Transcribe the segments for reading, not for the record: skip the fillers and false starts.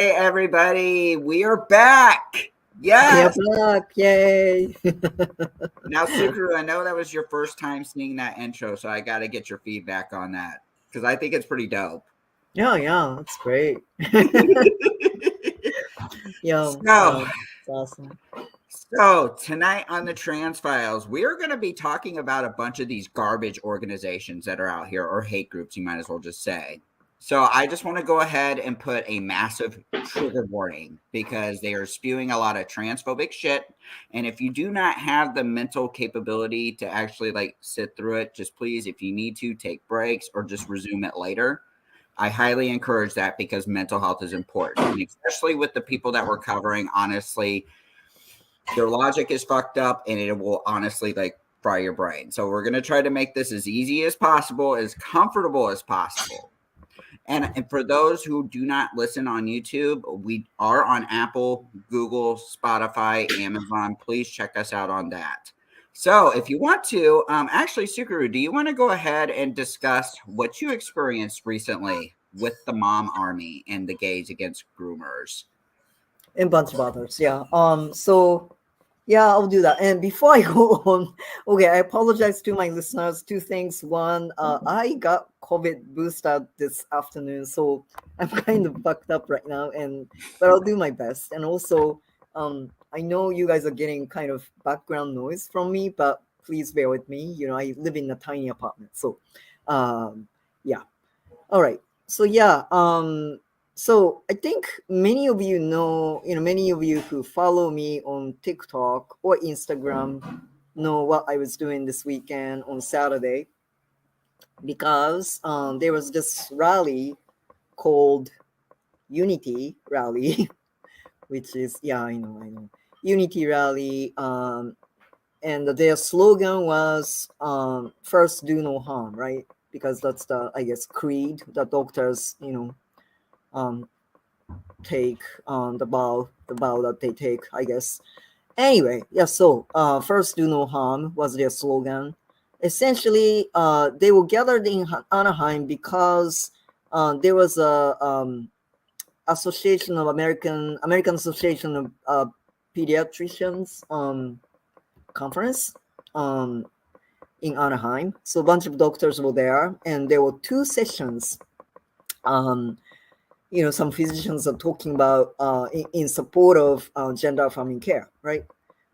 Hey, everybody, we are back. Yes. We're back. Yay. Now, Tsukuru, I know that was your first time seeing that intro, so I got to get your feedback on that because I think it's pretty dope. Yeah, that's great. Yeah, So, it's awesome. so tonight on the Trans Files, we're going to be talking about a bunch of these garbage organizations that are out here, or hate groups, you might as well just say. So I just want to go ahead and put a massive trigger warning because they are spewing a lot of transphobic shit. And if you do not have the mental capability to actually like sit through it, just please, if you need to, take breaks or just resume it later. I highly encourage that because mental health is important, and especially with the people that we're covering. Honestly, their logic is fucked up and it will honestly like fry your brain. So we're going to try to make this as easy as possible, as comfortable as possible. And for those who do not listen on YouTube, we are on Apple, Google, Spotify, Amazon. Please check us out on that. So if you want to, actually, Tsukuru, do you want to go ahead and discuss what you experienced recently with the mom army and the gays against groomers? And a bunch of others. Yeah. Yeah, I'll do that. And before I go on, okay, I apologize to my listeners. Two things. One, I got COVID booster this afternoon, so I'm kind of fucked up right now. But I'll do my best. And also, I know you guys are getting kind of background noise from me, but please bear with me. I live in a tiny apartment, so yeah. All right. So yeah. So I think many of you know, many of you who follow me on TikTok or Instagram know what I was doing this weekend on Saturday, because there was this rally called Unity Rally, which is, yeah, I know, Unity Rally. And their slogan was first do no harm, right? Because that's the, I guess, creed that doctors, take the bow that they take, I guess. Anyway, yeah, so first do no harm was their slogan. Essentially, they were gathered in Anaheim because there was a association of American Association of Pediatricians conference in Anaheim. So a bunch of doctors were there, and there were two sessions. Some physicians are talking about in support of gender affirming care, right?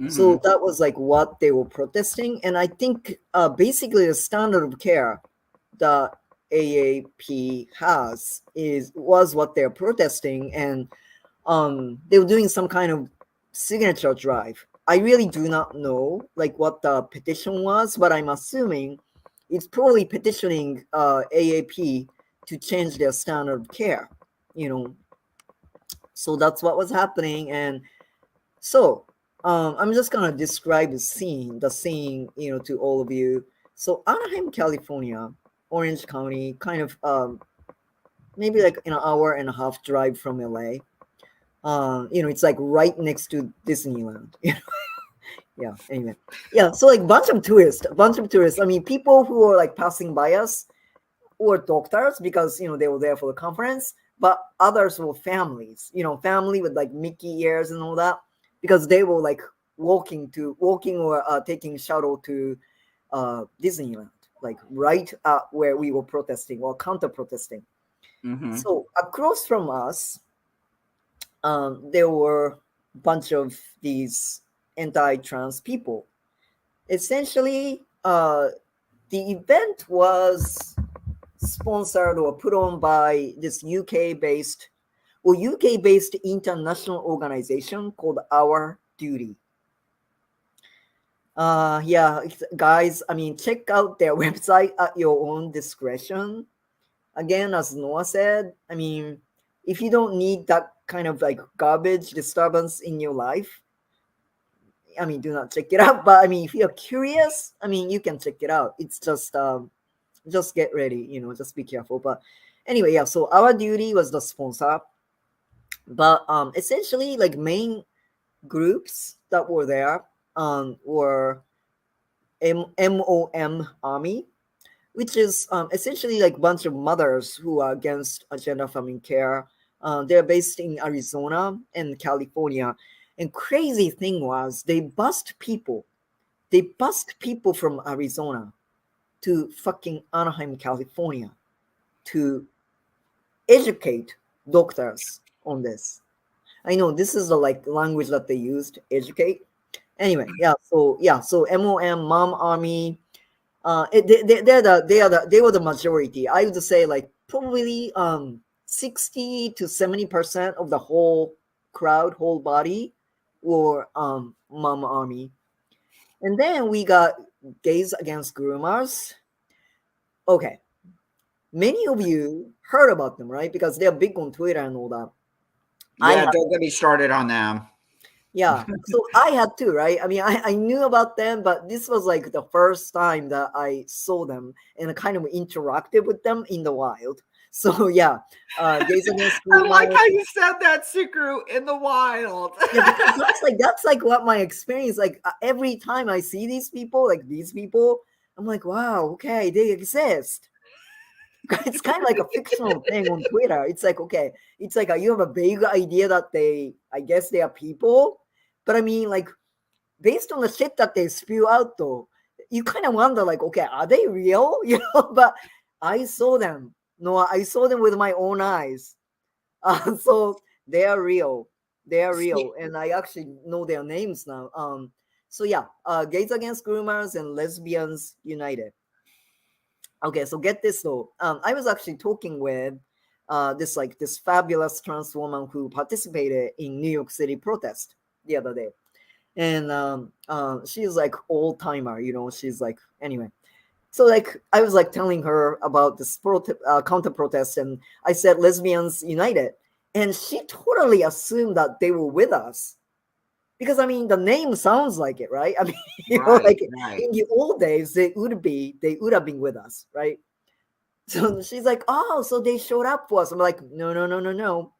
Mm-hmm. So that was like what they were protesting. And I think basically the standard of care that AAP has was what they're protesting. And they were doing some kind of signature drive. I really do not know like what the petition was, but I'm assuming it's probably petitioning AAP to change their standard of care. So that's what was happening. And so I'm just gonna describe the scene to all of you. So Anaheim, California, Orange County, kind of maybe like an hour and a half drive from LA. It's like right next to Disneyland. Yeah, anyway. Yeah, so like bunch of tourists. I mean, people who are like passing by us were doctors because they were there for the conference, but others were families, family with like Mickey ears and all that, because they were like walking or taking shuttle to Disneyland, like right where we were protesting or counter protesting. Mm-hmm. So across from us, there were a bunch of these anti-trans people. Essentially, the event was sponsored or put on by this UK-based international organization called Our Duty. Yeah, guys, I mean, check out their website at your own discretion. Again, as Noah said, I mean, if you don't need that kind of like garbage disturbance in your life, I mean, do not check it out. But I mean, if you're curious, I mean, you can check it out. It's just get ready, just be careful. But anyway, yeah, so Our Duty was the sponsor. But essentially, like, main groups that were there were MOM Army, which is essentially like a bunch of mothers who are against gender affirming care, They're based in Arizona and California. And crazy thing was they bust people. They bust people from Arizona to fucking Anaheim, California to educate doctors on this. I know this is the like language that they used, educate. Anyway, so MOM, Mom Army, they were the majority. I would say like probably 60 to 70% of the whole crowd, whole body, were Mom Army. And then we got Gays Against Groomers. Okay, many of you heard about them, right? Because they're big on Twitter and all that. Yeah, don't get me started on them. Yeah, so I had to, right? I mean, I knew about them, but this was like the first time that I saw them and I kind of interacted with them in the wild. So yeah, Gays Against I like Groomers. how you said that, Tsukuru, in the wild. Yeah, because that's like what my experience. Like every time I see these people, I'm like, wow, okay, they exist. It's kind of like a fictional thing on Twitter. It's like, okay, it's like you have a vague idea that I guess they are people, but I mean, like, based on the shit that they spew out, though, you kind of wonder, like, okay, are they real? You know, but I saw them. No, I saw them with my own eyes. So they are real. They are real, and I actually know their names now. So yeah, Gays Against Groomers and Lesbians United. Okay, so get this though. I was actually talking with this fabulous trans woman who participated in New York City protest the other day, and she's like old timer, you know. She's like anyway. So like I was like telling her about this counter protest, and I said Lesbians United, and she totally assumed that they were with us. Because I mean, the name sounds like it, right? I mean, you know, like in the old days, they would have been with us, right? So she's like, "Oh, so they showed up for us." I'm like, "No,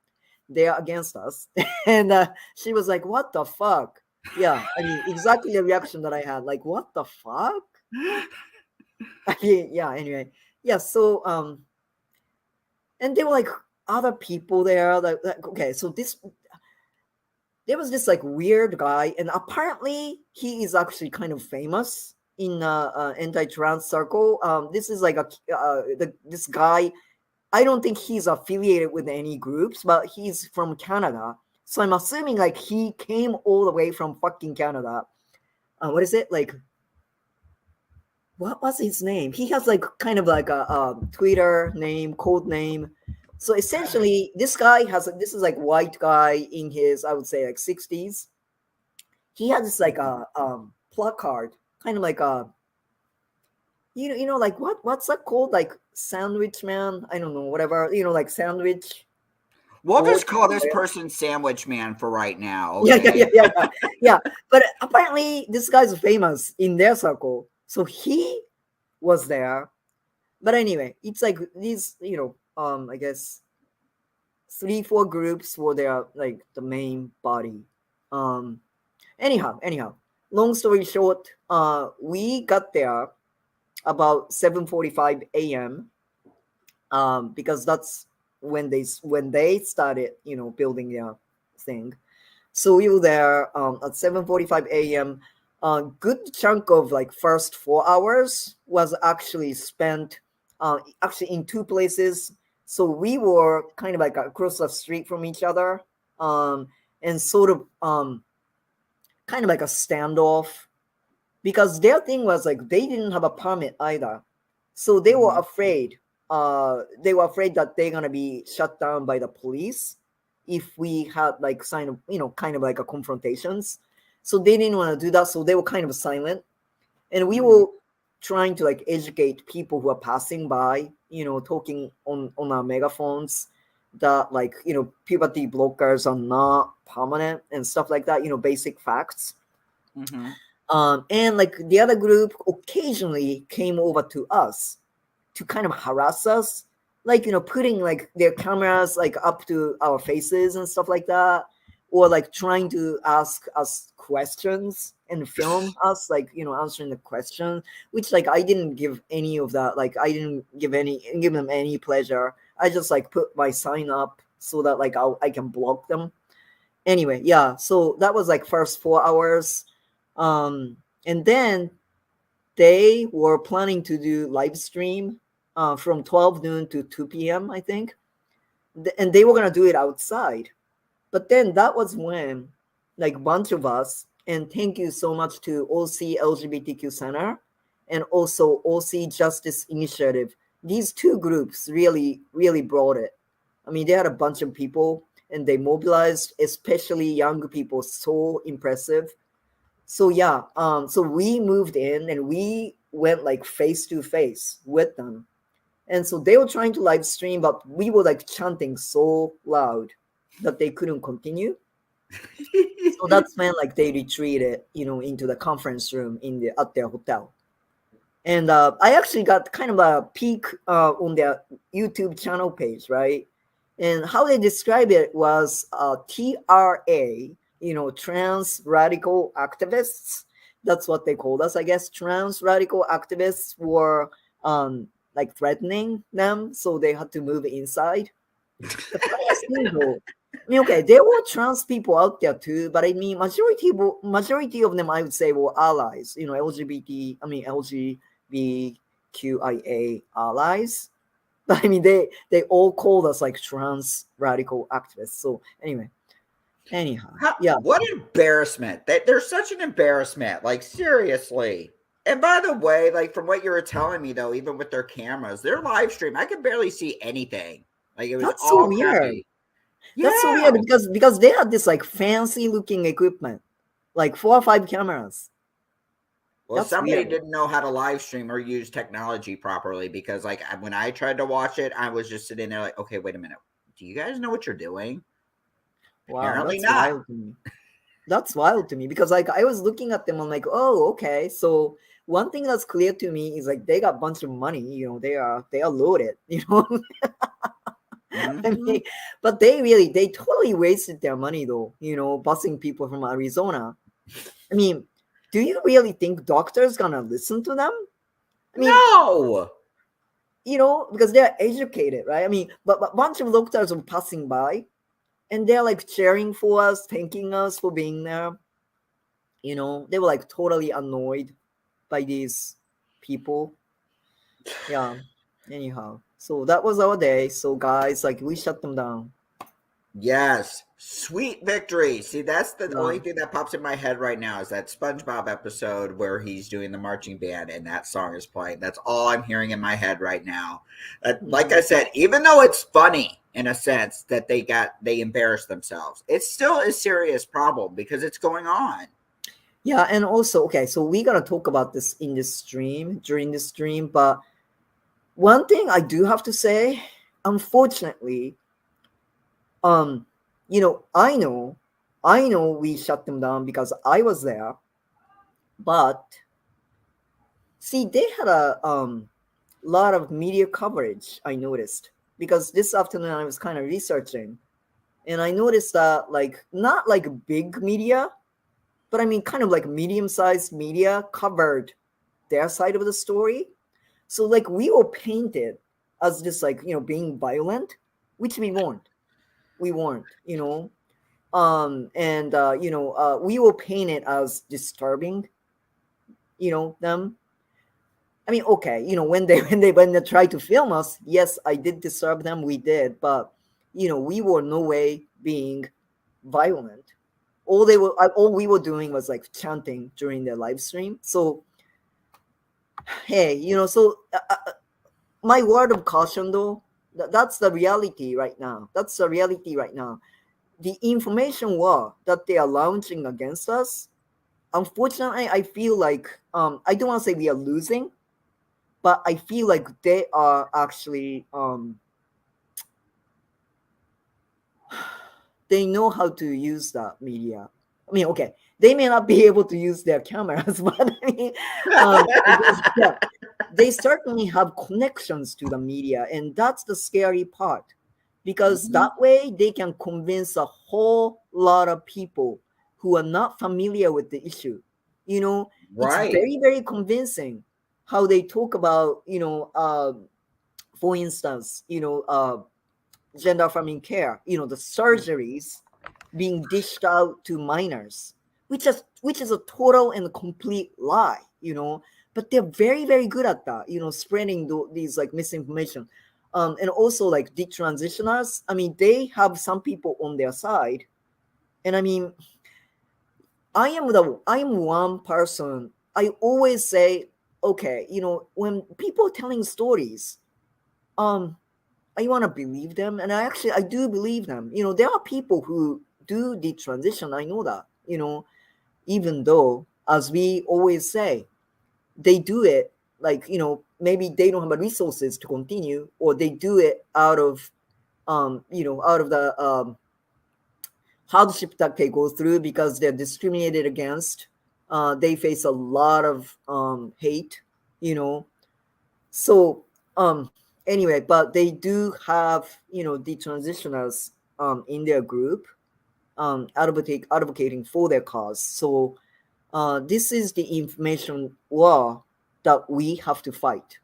they are against us." And she was like, "What the fuck?" Yeah, I mean, exactly the reaction that I had. Like, what the fuck? I mean, yeah. Anyway, yeah. So and there were like other people there. Like okay, so there was this like weird guy, and apparently he is actually kind of famous in anti-trans circle. This is like this guy. I don't think he's affiliated with any groups, but he's from Canada. So I'm assuming like he came all the way from fucking Canada. What is it like? What was his name? He has like kind of like a Twitter name, code name. So essentially, this guy this is like white guy in his, I would say like 60s. He has this like a placard, kind of like a you know like what's that called, like sandwich man? I don't know, whatever, you know, like sandwich. We'll just call this person Sandwich Man for right now. Okay? Yeah. But apparently, this guy's famous in their circle, so he was there. But anyway, it's like these, you know, I guess 3-4 groups were there, like the main body. Anyhow, long story short, we got there about 7:45 a.m. Because that's when they started, you know, building their thing. So we were there at 7:45 a.m. A good chunk of like first 4 hours was actually spent actually in two places. So we were kind of like across the street from each other, and sort of kind of like a standoff, because their thing was like they didn't have a permit either, so they were afraid. They were afraid that they're gonna be shut down by the police if we had like sign of, you know, kind of like a confrontations. So they didn't want to do that, so they were kind of silent, and we were trying to like educate people who are passing by, you know, talking on our megaphones that like, you know, puberty blockers are not permanent and stuff like that, you know, basic facts. And like the other group occasionally came over to us to kind of harass us, like, you know, putting like their cameras like up to our faces and stuff like that, or like trying to ask us questions and film us, like, you know, answering the question, which like I didn't give any of that. Like I didn't give them any pleasure. I just like put my sign up so that like I can block them. Anyway, yeah. So that was like first 4 hours, and then they were planning to do live stream from 12 noon to 2 p.m. I think, and they were gonna do it outside. But then that was when, like, a bunch of us, and thank you so much to OC LGBTQ Center and also OC Justice Initiative. These two groups really, really brought it. I mean, they had a bunch of people and they mobilized, especially young people. So impressive. So yeah, so we moved in and we went like face to face with them. And so they were trying to live stream, but we were like chanting so loud that they couldn't continue. So that's when like they retreated, into the conference room at their hotel. And I actually got kind of a peek on their YouTube channel page, right? And how they described it was TRA, trans radical activists. That's what they called us, I guess. Trans radical activists were like threatening them, so they had to move inside. The funniest thing though, I mean, okay, there were trans people out there too, but I mean, majority of them, I would say, were allies. LGBTQIA allies. But I mean, they all called us like trans radical activists. So anyhow, yeah. What embarrassment! They're such an embarrassment. Like, seriously. And by the way, like, from what you were telling me though, even with their cameras, their live stream, I could barely see anything. Like, it was That's all so weird. crappy. That's so weird because they had this like fancy looking equipment, like 4 or 5 cameras. Well, That's somebody weird. didn't know how to live stream or use technology properly, because like when I tried to watch it, I was just sitting there like, okay, wait a minute. Do you guys know what you're doing? Wow, Apparently that's not. wild to me. That's wild to me because like I was looking at them, I'm like, oh, okay. So one thing that's clear to me is like they got a bunch of money, they are loaded, I Mhm. mean, but they totally wasted their money though, busing people from Arizona. I mean, do you really think doctors gonna listen to them? I mean, No. because they're educated, right? I mean, but a bunch of doctors are passing by and they're like cheering for us, thanking us for being there. They were like totally annoyed by these people. Yeah. Anyhow, so that was our day. So guys, like we shut them down. Yes. Sweet victory. See, that's the Yeah. only thing that pops in my head right now is that SpongeBob episode where he's doing the marching band and that song is playing. That's all I'm hearing in my head right now. Like I said, even though it's funny in a sense that they embarrassed themselves, it's still a serious problem because it's going on. Yeah, and also, okay, so we gotta talk about this during this stream, but one thing I do have to say, unfortunately, I know we shut them down because I was there, but see, they had a lot of media coverage, I noticed, because this afternoon I was kind of researching, and I noticed that like not like big media, but I mean kind of like medium-sized media covered their side of the story. So like we were painted as just like being violent, which we weren't. We weren't, and we were painted as disturbing, them. I mean, okay, when they when they tried to film us, yes, I did disturb them. We did, but we were no way being violent. All we were doing was like chanting during their live stream. So hey, my word of caution though, that's the reality right now. That's the reality right now. The information war that they are launching against us, unfortunately, I feel like I don't want to say we are losing, but I feel like they are actually they know how to use that media. I mean, okay, they may not be able to use their cameras, but I mean, yeah, they certainly have connections to the media, and that's the scary part, because that way they can convince a whole lot of people who are not familiar with the issue. It's Right. very, very convincing how they talk about, for instance, gender affirming care, the surgeries being dished out to minors, which is a total and complete lie, but they're very, very good at that, spreading these like misinformation. And also like detransitioners, they have some people on their side. And I am one person. I always say, okay, when people are telling stories, I want to believe them, and I do believe them. There are people who do the transition. I know that. Even though, as we always say, they do it like maybe they don't have the resources to continue, or they do it out of out of the hardship that they go through because they're discriminated against. They face a lot of hate. So anyway, but they do have the transitioners in their group advocating for their cause. So this is the information war that we have to fight.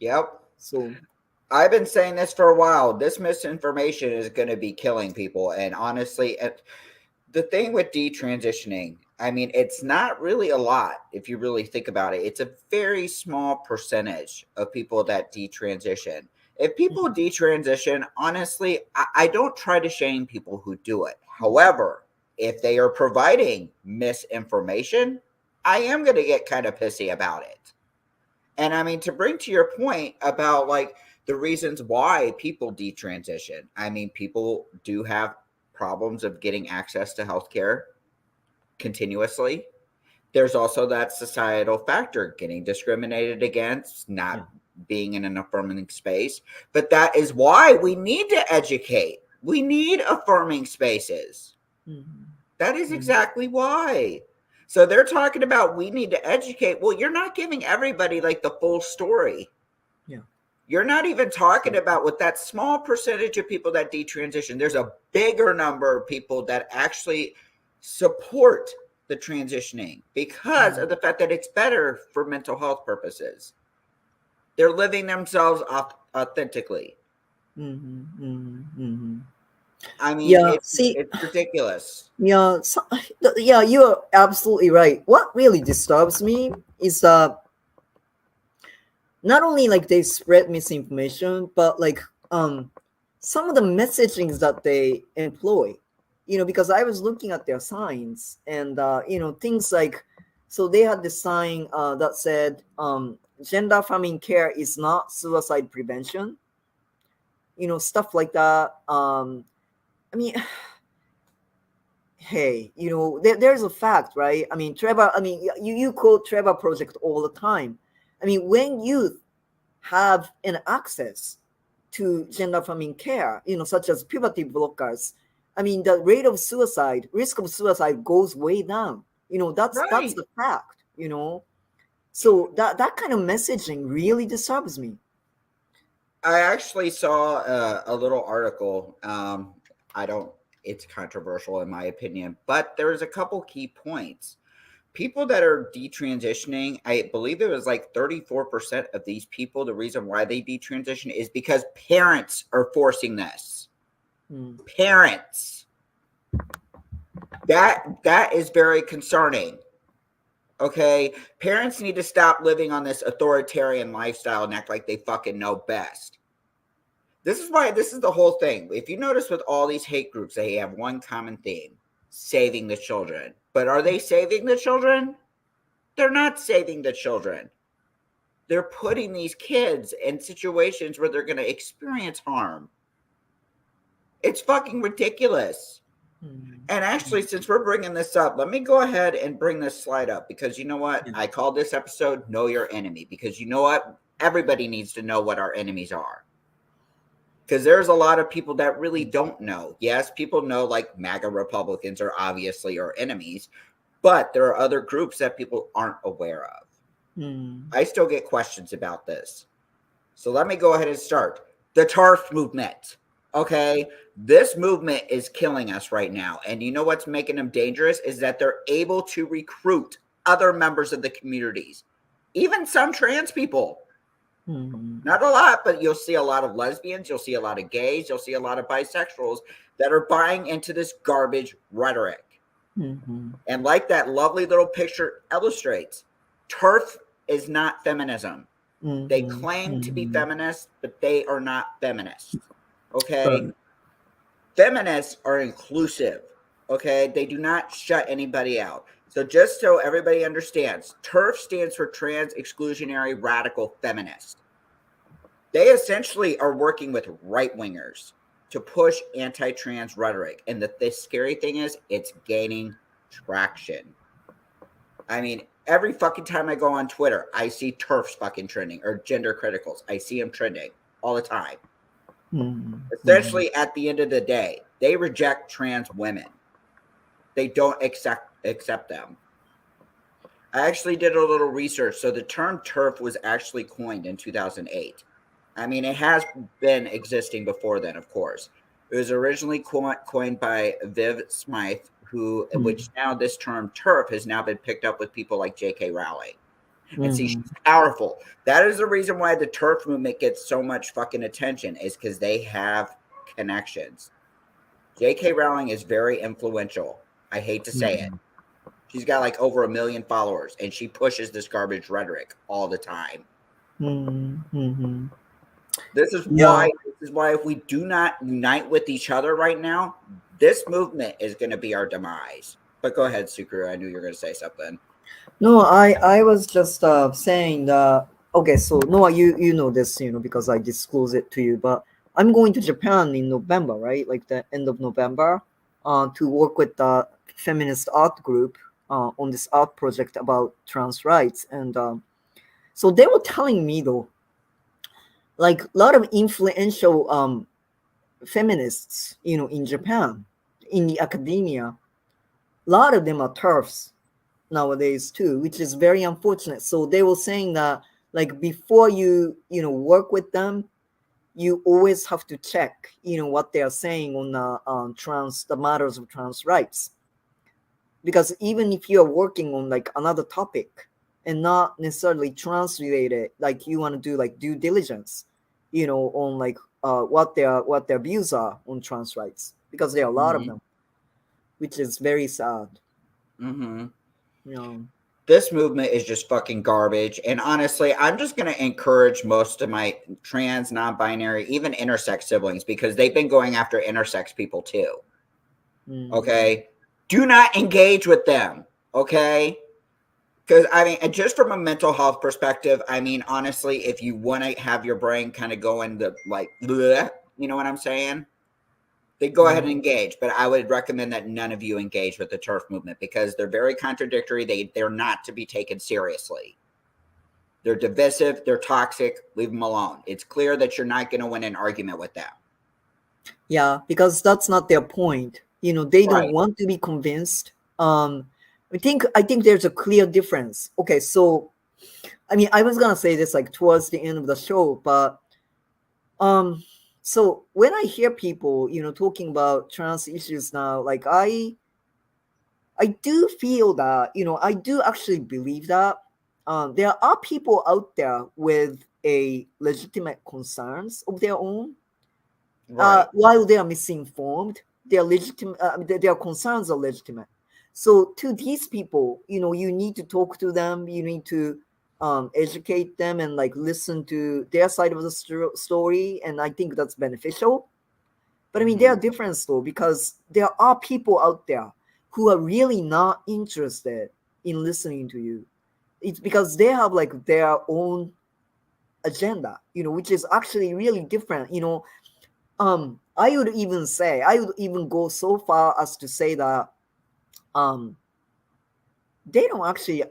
Yep. So I've been saying this for a while. This misinformation is going to be killing people. And honestly, the thing with detransitioning, it's not really a lot if you really think about it. It's a very small percentage of people that detransition. If people detransition, honestly, I don't try to shame people who do it. However, if they are providing misinformation, I am going to get kind of pissy about it. And to bring to your point about like the reasons why people detransition, people do have problems of getting access to healthcare continuously. There's also that societal factor, getting discriminated against, not being in an affirming space. But that is why we need to educate. We need affirming spaces. mm-hmm. That is exactly why. So they're talking about we need to educate. Well, you're not giving everybody like the full story. Yeah. You're not even talking about with that small percentage of people that detransition. There's a bigger number of people that actually support the transitioning because of the fact that it's better for mental health purposes. They're living themselves authentically. Mm-hmm. Mm-hmm. Mm-hmm. It's ridiculous. Yeah, you're absolutely right. What really disturbs me is that not only like they spread misinformation, but like some of the messagings that they employ, because I was looking at their signs and things like, so they had this sign that said gender affirming care is not suicide prevention, stuff like that. I mean hey, there's a fact, right? Trevor, you quote Trevor Project all the time. When youth have an access to gender affirming care, such as puberty blockers, the risk of suicide goes way down. That's the fact, So that kind of messaging really disturbs me. I actually saw a little article. It's controversial in my opinion, but there's a couple key points. People that are detransitioning, I believe it was like 34% of these people, the reason why they detransition is because parents are forcing this. Parents. That is very concerning. Okay? Parents need to stop living on this authoritarian lifestyle and act like they fucking know best. This is the whole thing. If you notice with all these hate groups, they have one common theme: saving the children. But are they saving the children? They're not saving the children. They're putting these kids in situations where they're going to experience harm. It's fucking ridiculous. And actually, since we're bringing this up, let me go ahead and bring this slide up because you know what? I called this episode Know Your Enemy because you know what? Everybody needs to know what our enemies are. Because there's a lot of people that really don't know. Yes, people know like MAGA Republicans are obviously our enemies, but there are other groups that people aren't aware of. I still get questions about this. So let me go ahead and start. The TARF movement. Okay, this movement is killing us right now. And you know what's making them dangerous is that they're able to recruit other members of the communities, even some trans people. Not a lot, but you'll see a lot of lesbians, you'll see a lot of gays, you'll see a lot of bisexuals that are buying into this garbage rhetoric. And like that lovely little picture illustrates, TERF is not feminism. They claim to be feminists, but they are not feminists. Okay? Feminists are inclusive. Okay? They do not shut anybody out. So just so everybody understands, TERF stands for Trans Exclusionary Radical Feminist. They essentially are working with right-wingers to push anti-trans rhetoric. And the scary thing is, it's gaining traction. I mean, every fucking time I go on Twitter, I see TERFs fucking trending, or gender criticals. I see them trending all the time. Essentially, at the end of the day, they reject trans women. They don't accept them. I actually did a little research. So the term TERF was actually coined in 2008. I mean, it has been existing before then, of course. It was originally coined by Viv Smythe, which now this term TERF has now been picked up with people like J.K. Rowling. And see, she's powerful. That is the reason why the TERF movement gets so much fucking attention, is because they have connections. J.K. Rowling is very influential. I hate to say it. She's got like over 1 million followers, and she pushes this garbage rhetoric all the time. This is why if we do not unite with each other right now, this movement is going to be our demise. But go ahead, Tsukuru. I knew you were going to say something. No, I was just saying that. Okay, so Noah, you know this, because I disclose it to you. But I'm going to Japan in November, right? Like the end of November, to work with the feminist art group on this art project about trans rights. And so they were telling me, though, like a lot of influential feminists, in Japan, in the academia, a lot of them are TERFs nowadays too, which is very unfortunate. So they were saying that, like, before you work with them, you always have to check what they are saying on the matters of trans rights, because even if you are working on like another topic and not necessarily trans related, like you want to do like due diligence on like what their views are on trans rights, because there are a lot of them, which is very sad. This movement is just fucking garbage. And honestly, I'm just going to encourage most of my trans, non-binary, even intersex siblings, because they've been going after intersex people too. Okay? Do not engage with them. Okay? Because, I mean, and just from a mental health perspective, I mean, honestly, if you want to have your brain kind of go into like, bleh, you know what I'm saying? They go ahead and engage, but I would recommend that none of you engage with the TERF movement, because they're very contradictory. They're not to be taken seriously. They're divisive. They're toxic. Leave them alone. It's clear that you're not going to win an argument with them. Yeah, because that's not their point. They don't want to be convinced. I think there's a clear difference. Okay, so I mean, I was gonna say this like towards the end of the show, but so when I hear people, talking about trans issues now, like I do feel that, I do actually believe that there are people out there with a legitimate concerns of their own, while they are misinformed. Their their concerns are legitimate. So to these people, you need to talk to them. You need to educate them and like listen to their side of the story, and I think that's beneficial. But I mean, there are differences though, because there are people out there who are really not interested in listening to you. It's because they have like their own agenda, which is actually really different. I would even go so far as to say that they don't actually,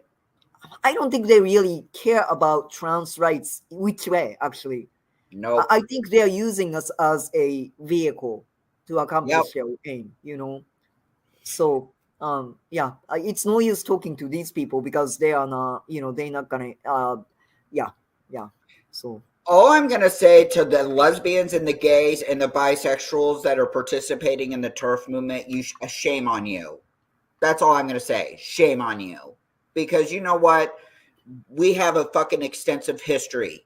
I don't think they really care about trans rights, which way, actually. No. I think they're using us as a vehicle to accomplish their aim, So, yeah, it's no use talking to these people, because they are not, they're not gonna, So all I'm going to say to the lesbians and the gays and the bisexuals that are participating in the TERF movement, shame on you. That's all I'm going to say. Shame on you. Because you know what? We have a fucking extensive history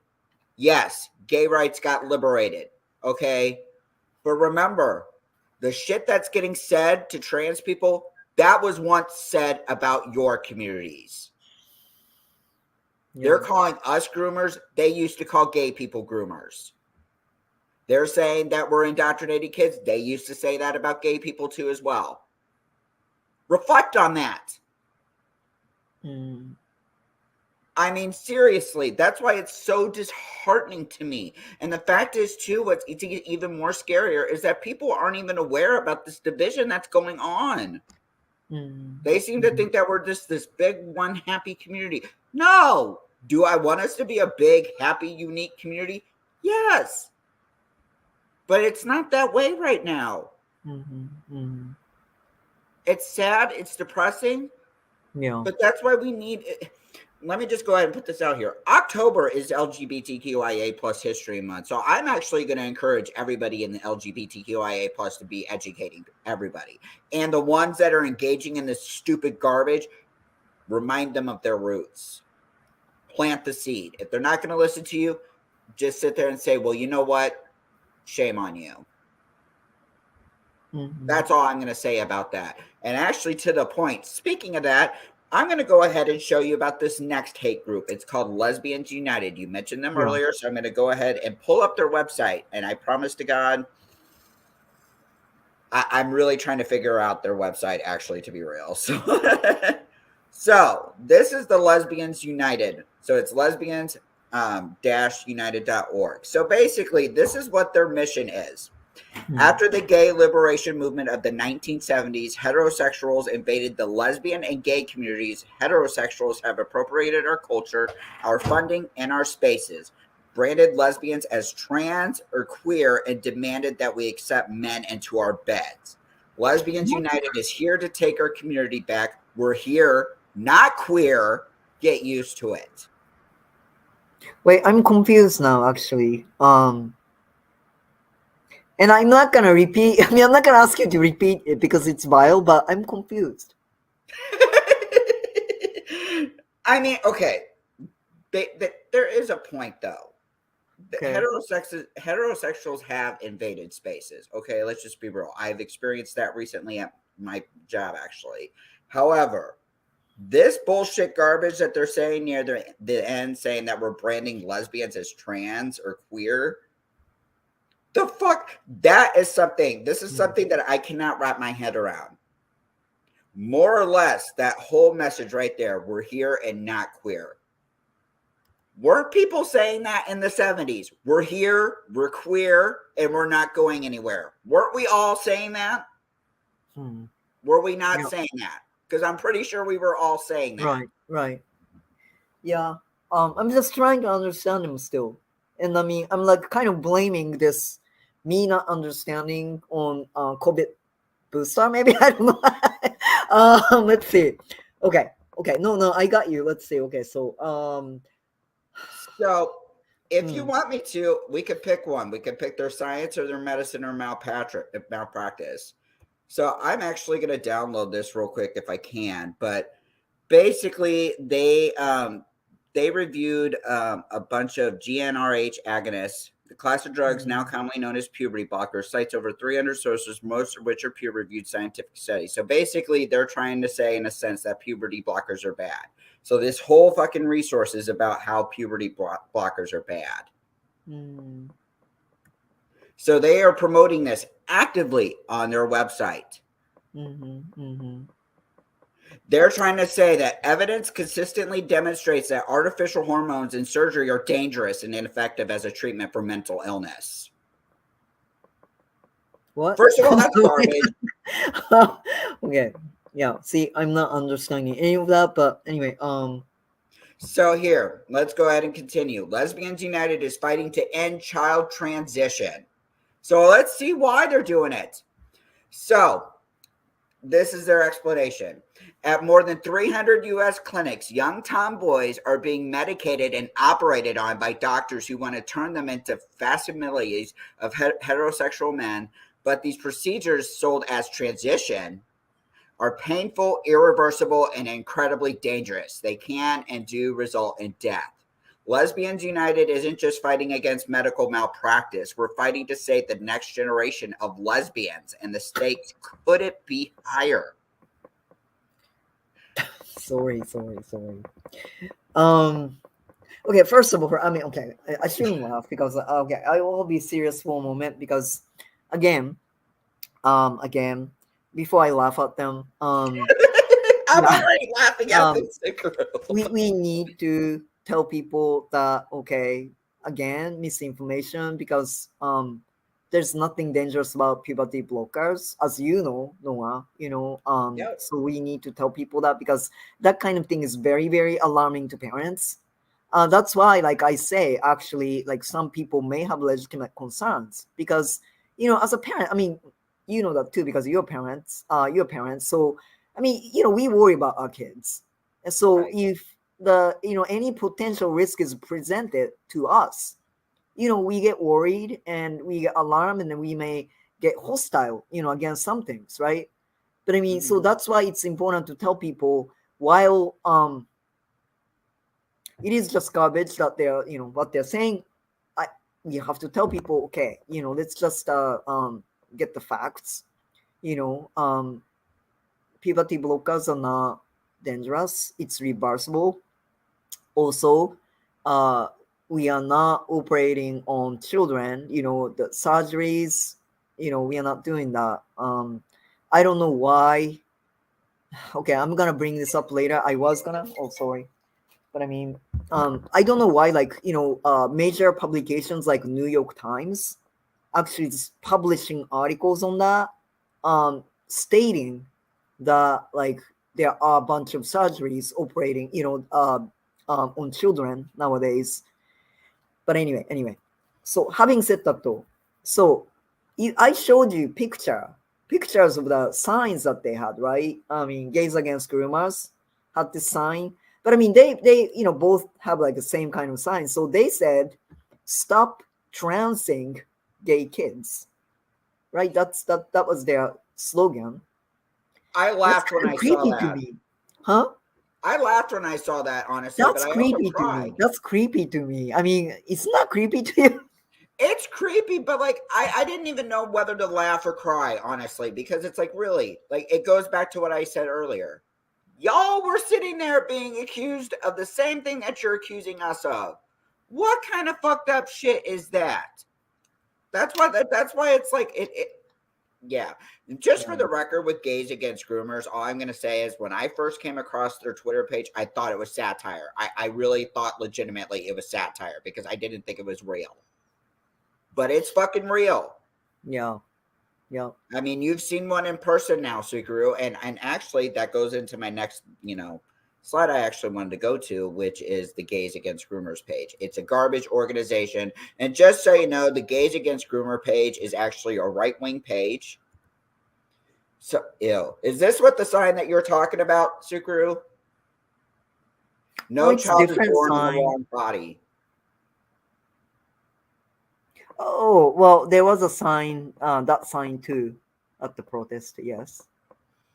Yes, gay rights got liberated. Okay. But remember, the shit that's getting said to trans people, that was once said about your communities. They're calling us groomers. They used to call gay people groomers. They're saying that we're indoctrinating kids. They used to say that about gay people too as well. Reflect on that. I mean, seriously, that's why it's so disheartening to me. And the fact is, too, what's even more scarier is that people aren't even aware about this division that's going on. They seem to think that we're just this big, one happy community. No. Do I want us to be a big, happy, unique community? Yes. But it's not that way right now. It's sad. It's depressing. Yeah. But that's why we need... Let me just go ahead and put this out here. October is LGBTQIA plus History Month. So I'm actually going to encourage everybody in the LGBTQIA plus to be educating everybody. And the ones that are engaging in this stupid garbage, remind them of their roots. Plant the seed. If they're not going to listen to you, just sit there and say, well, you know what? Shame on you. That's all I'm going to say about that. And actually, to the point, speaking of that, I'm going to go ahead and show you about this next hate group. It's called Lesbians United. You mentioned them earlier, so I'm going to go ahead and pull up their website. And I promise to God, I'm really trying to figure out their website, actually, to be real. So this is the Lesbians United. So it's lesbians-united.org. So basically, this is what their mission is. After the gay liberation movement of the 1970s, heterosexuals invaded the lesbian and gay communities. Heterosexuals have appropriated our culture, our funding, and our spaces, branded lesbians as trans or queer, and demanded that we accept men into our beds. Lesbians United is here to take our community back. We're here, not queer. Get used to it. Wait, I'm confused now, actually. And I'm not gonna repeat. I mean, I'm not gonna ask you to repeat it because it's vile, but I'm confused. I mean, okay. There is a point, though. Okay. Heterosexuals have invaded spaces. Okay, let's just be real. I've experienced that recently at my job, actually. However, this bullshit garbage that they're saying near the end, saying that we're branding lesbians as trans or queer, the fuck? That is something. This is something that I cannot wrap my head around. More or less, that whole message right there, we're here and not queer. Weren't people saying that in the 70s? We're here, we're queer, and we're not going anywhere. Weren't we all saying that? Were we not saying that? Because I'm pretty sure we were all saying that. Right. Yeah. I'm just trying to understand them still. And I mean, I'm like kind of blaming this me not understanding on COVID booster, maybe. I don't know. Let's see. Okay. No, I got you. Let's see. Okay, so if you want me to, we could pick one. We could pick their science or their medicine or malpractice. So I'm actually going to download this real quick if I can. But basically, they reviewed a bunch of GnRH agonists. The class of drugs now commonly known as puberty blockers cites over 300 sources, most of which are peer-reviewed scientific studies. So basically, they're trying to say, in a sense, that puberty blockers are bad. So this whole fucking resource is about how puberty blockers are bad. So they are promoting this actively on their website. They're trying to say that evidence consistently demonstrates that artificial hormones and surgery are dangerous and ineffective as a treatment for mental illness. What? First of all, that's garbage. Okay. Yeah. See, I'm not understanding any of that, but anyway, So here, let's go ahead and continue. Lesbians United is fighting to end child transition. So let's see why they're doing it. So this is their explanation. At more than 300 U.S. clinics, young tomboys are being medicated and operated on by doctors who want to turn them into facsimiles of heterosexual men. But these procedures, sold as transition, are painful, irreversible, and incredibly dangerous. They can and do result in death. Lesbians United isn't just fighting against medical malpractice. We're fighting to save the next generation of lesbians, and the stakes couldn't be higher. Sorry. Okay, first of all, I mean, okay, I shouldn't laugh because okay, I will be serious for a moment because, again, before I laugh at them, I'm yeah, already laughing at this. we need to tell people that, okay, again, misinformation, because there's nothing dangerous about puberty blockers, as you know, Noah, Yep. so we need to tell people that, because that kind of thing is very, very alarming to parents. That's why, like I say, actually, like some people may have legitimate concerns because, as a parent, I mean, you know that too because you're parents. So, I mean, we worry about our kids. And so Right. if any potential risk is presented to us, we get worried and we get alarmed, and then we may get hostile, against some things, right? But I mean, so that's why it's important to tell people, while it is just garbage that they're what they're saying. You have to tell people, okay, let's just get the facts. Puberty blockers are not dangerous, it's reversible. Also, we are not operating on children, the surgeries, we are not doing that. I don't know why. Okay, I'm gonna bring this up later. I was gonna, oh sorry. But I mean, I don't know why, like, major publications like New York Times actually is publishing articles on that, stating that, like, there are a bunch of surgeries operating, on children nowadays. But anyway. So having said that, though, so I showed you pictures of the signs that they had, right? I mean, Gays Against Groomers had this sign, but I mean, they both have like the same kind of sign. So they said, "Stop transing gay kids," right? That was their slogan. I That's laughed when kind of I saw creepy to that. me, huh? I laughed when I saw that, honestly, but That's I also creepy to me. cried. That's creepy to me. I mean, it's not creepy to you. It's creepy, but like I didn't even know whether to laugh or cry, honestly, because it's like really like it goes back to what I said earlier. Y'all were sitting there being accused of the same thing that you're accusing us of. What kind of fucked up shit is that? That's why it's like it yeah. Just for Yeah. the record, with Gays Against Groomers, all I'm going to say is when I first came across their Twitter page, I thought it was satire. I really thought legitimately it was satire because I didn't think it was real. But it's fucking real. Yeah. I mean, you've seen one in person now, Tsukuru, and actually that goes into my next, slide I actually wanted to go to, which is the Gays Against Groomers page. It's a garbage organization, and just so you know, the Gays Against Groomer page is actually a right-wing page. So, ew. Is this what the sign that you're talking about, Tsukuru? Oh, No it's child is different born in the sign. wrong body. Oh, well, there was a sign, that sign too, at the protest. Yes,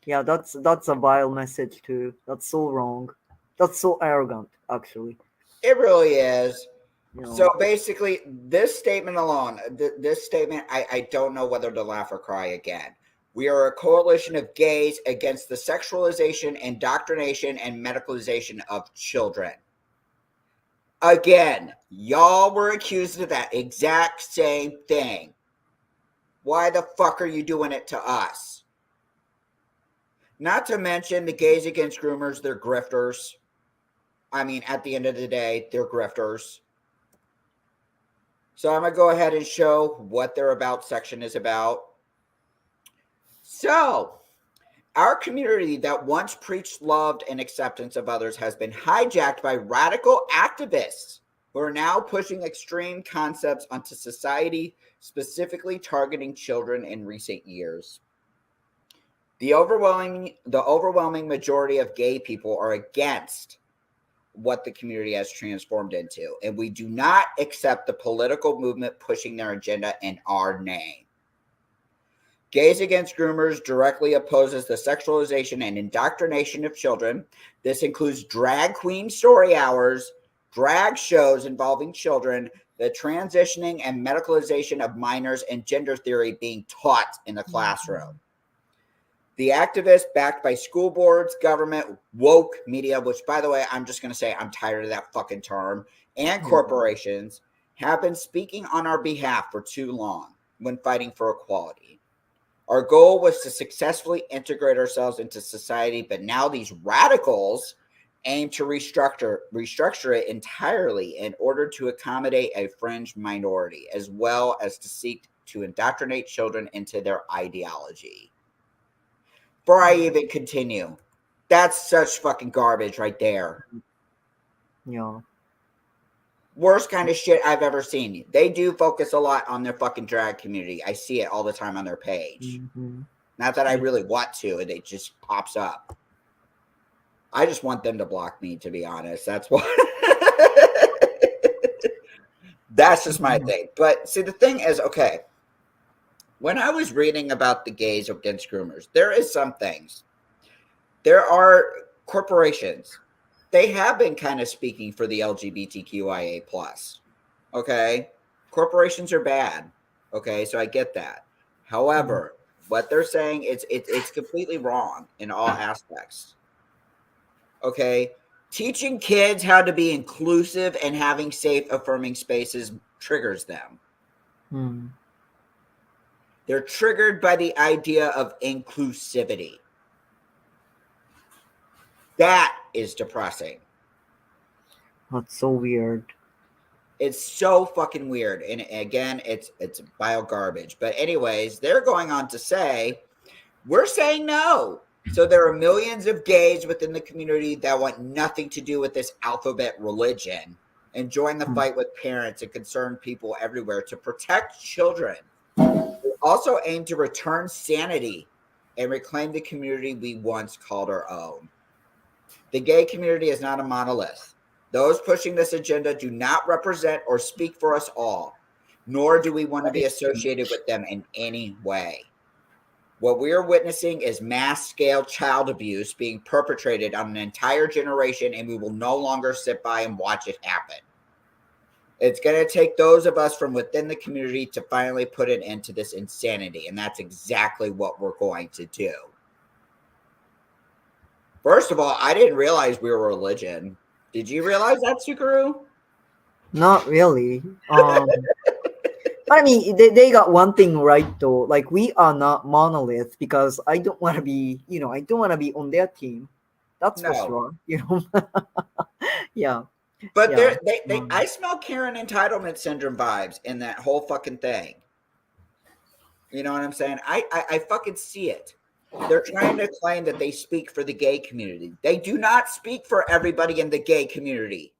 yeah, that's a vile message too. That's so wrong. That's so arrogant, actually. It really is. You So know. basically, this statement alone, this statement, I don't know whether to laugh or cry again. We are a coalition of gays against the sexualization, indoctrination, and medicalization of children. Again, y'all were accused of that exact same thing. Why the fuck are you doing it to us? Not to mention the Gays Against Groomers, they're grifters. I mean, at the end of the day, they're grifters. So I'm going to go ahead and show what their About section is about. So, our community that once preached love and acceptance of others has been hijacked by radical activists who are now pushing extreme concepts onto society, specifically targeting children in recent years. The overwhelming majority of gay people are against what the community has transformed into, and we do not accept the political movement pushing their agenda in our name. Gays Against Groomers directly opposes the sexualization and indoctrination of children. This includes drag queen story hours, drag shows involving children, the transitioning and medicalization of minors, and gender theory being taught in the classroom. The activists backed by school boards, government, woke media, which, by the way, I'm just going to say I'm tired of that fucking term, and corporations have been speaking on our behalf for too long when fighting for equality. Our goal was to successfully integrate ourselves into society, but now these radicals aim to restructure it entirely in order to accommodate a fringe minority, as well as to seek to indoctrinate children into their ideology. Before I even continue, that's such fucking garbage right there. Yeah. Worst kind of shit I've ever seen. They do focus a lot on their fucking drag community. I see it all the time on their page. Not that I really want to, and it just pops up. I just want them to block me, to be honest. That's why. That's just my thing. But see, the thing is, okay, when I was reading about the gays against groomers, there is some things. There are corporations. They have been kind of speaking for the LGBTQIA+. Okay? Corporations are bad. Okay? So I get that. However, what they're saying, it's completely wrong in all aspects. Okay? Teaching kids how to be inclusive and having safe, affirming spaces triggers them. They're triggered by the idea of inclusivity. That is depressing. That's so weird. It's so fucking weird. And again, it's bio garbage. But anyways, they're going on to say, we're saying no. So there are millions of gays within the community that want nothing to do with this alphabet religion and join the fight with parents and concerned people everywhere to protect children. We also aim to return sanity and reclaim the community we once called our own. The gay community is not a monolith. Those pushing this agenda do not represent or speak for us all, nor do we want to be associated with them in any way. What we are witnessing is mass-scale child abuse being perpetrated on an entire generation, and we will no longer sit by and watch it happen. It's going to take those of us from within the community to finally put an end to this insanity, and that's exactly what we're going to do. First of all, I didn't realize we were a religion. Did you realize that, Tsukuru? Not really. I mean, they got one thing right though. Like, we are not monolith, because I don't want to be, I don't want to be on their team. That's for sure. Yeah. But I smell Karen entitlement syndrome vibes in that whole fucking thing. You know what I'm saying? I fucking see it. They're trying to claim that they speak for the gay community. They do not speak for everybody in the gay community.